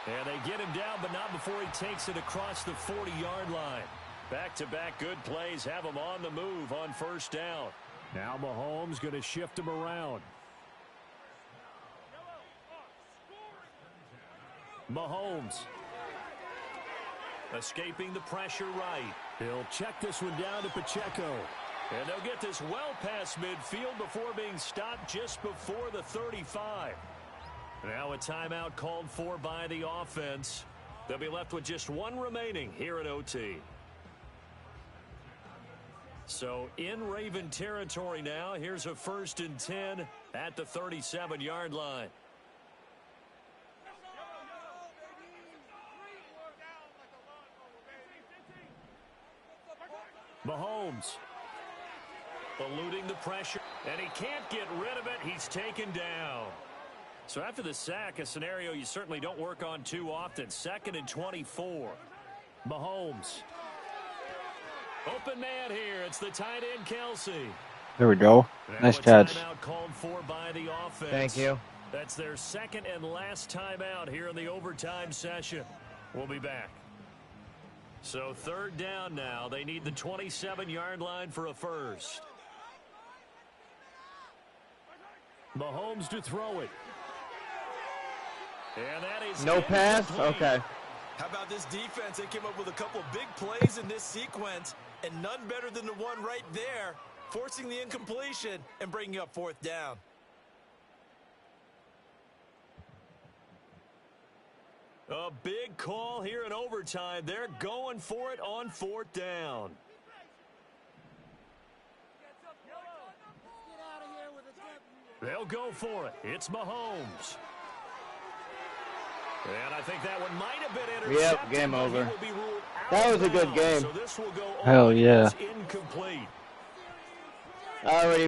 And they get him down, but not before he takes it across the 40-yard line. Back-to-back good plays have him on the move on first down. Now Mahomes going to shift him around. Mahomes escaping the pressure right. He'll check this one down to Pacheco. And they'll get this well past midfield before being stopped just before the 35. Now a timeout called for by the offense. They'll be left with just one remaining here at OT. So in Raven territory now. Here's a 1st and 10 at the 37-yard line. Mahomes eluding the pressure, and he can't get rid of it. He's taken down. So after the sack, a scenario you certainly don't work on too often. 2nd and 24. Mahomes. Open man here. It's the tight end, Kelsey. There we go. Nice catch. Called for by the offense. Thank you. That's their 2nd and last timeout here in the overtime session. We'll be back. So 3rd down now. They need the 27-yard line for a first. Mahomes to throw it. And that is no pass? Okay. How about this defense? They came up with a couple of big plays in this sequence, and none better than the one right there, forcing the incompletion and bringing up 4th down. A big call here in overtime. They're going for it on 4th down. They'll go for it. It's Mahomes. And I think that one might have been intercepted. Yep, game over. That was a good game. So this will go Hell yeah. incomplete. Already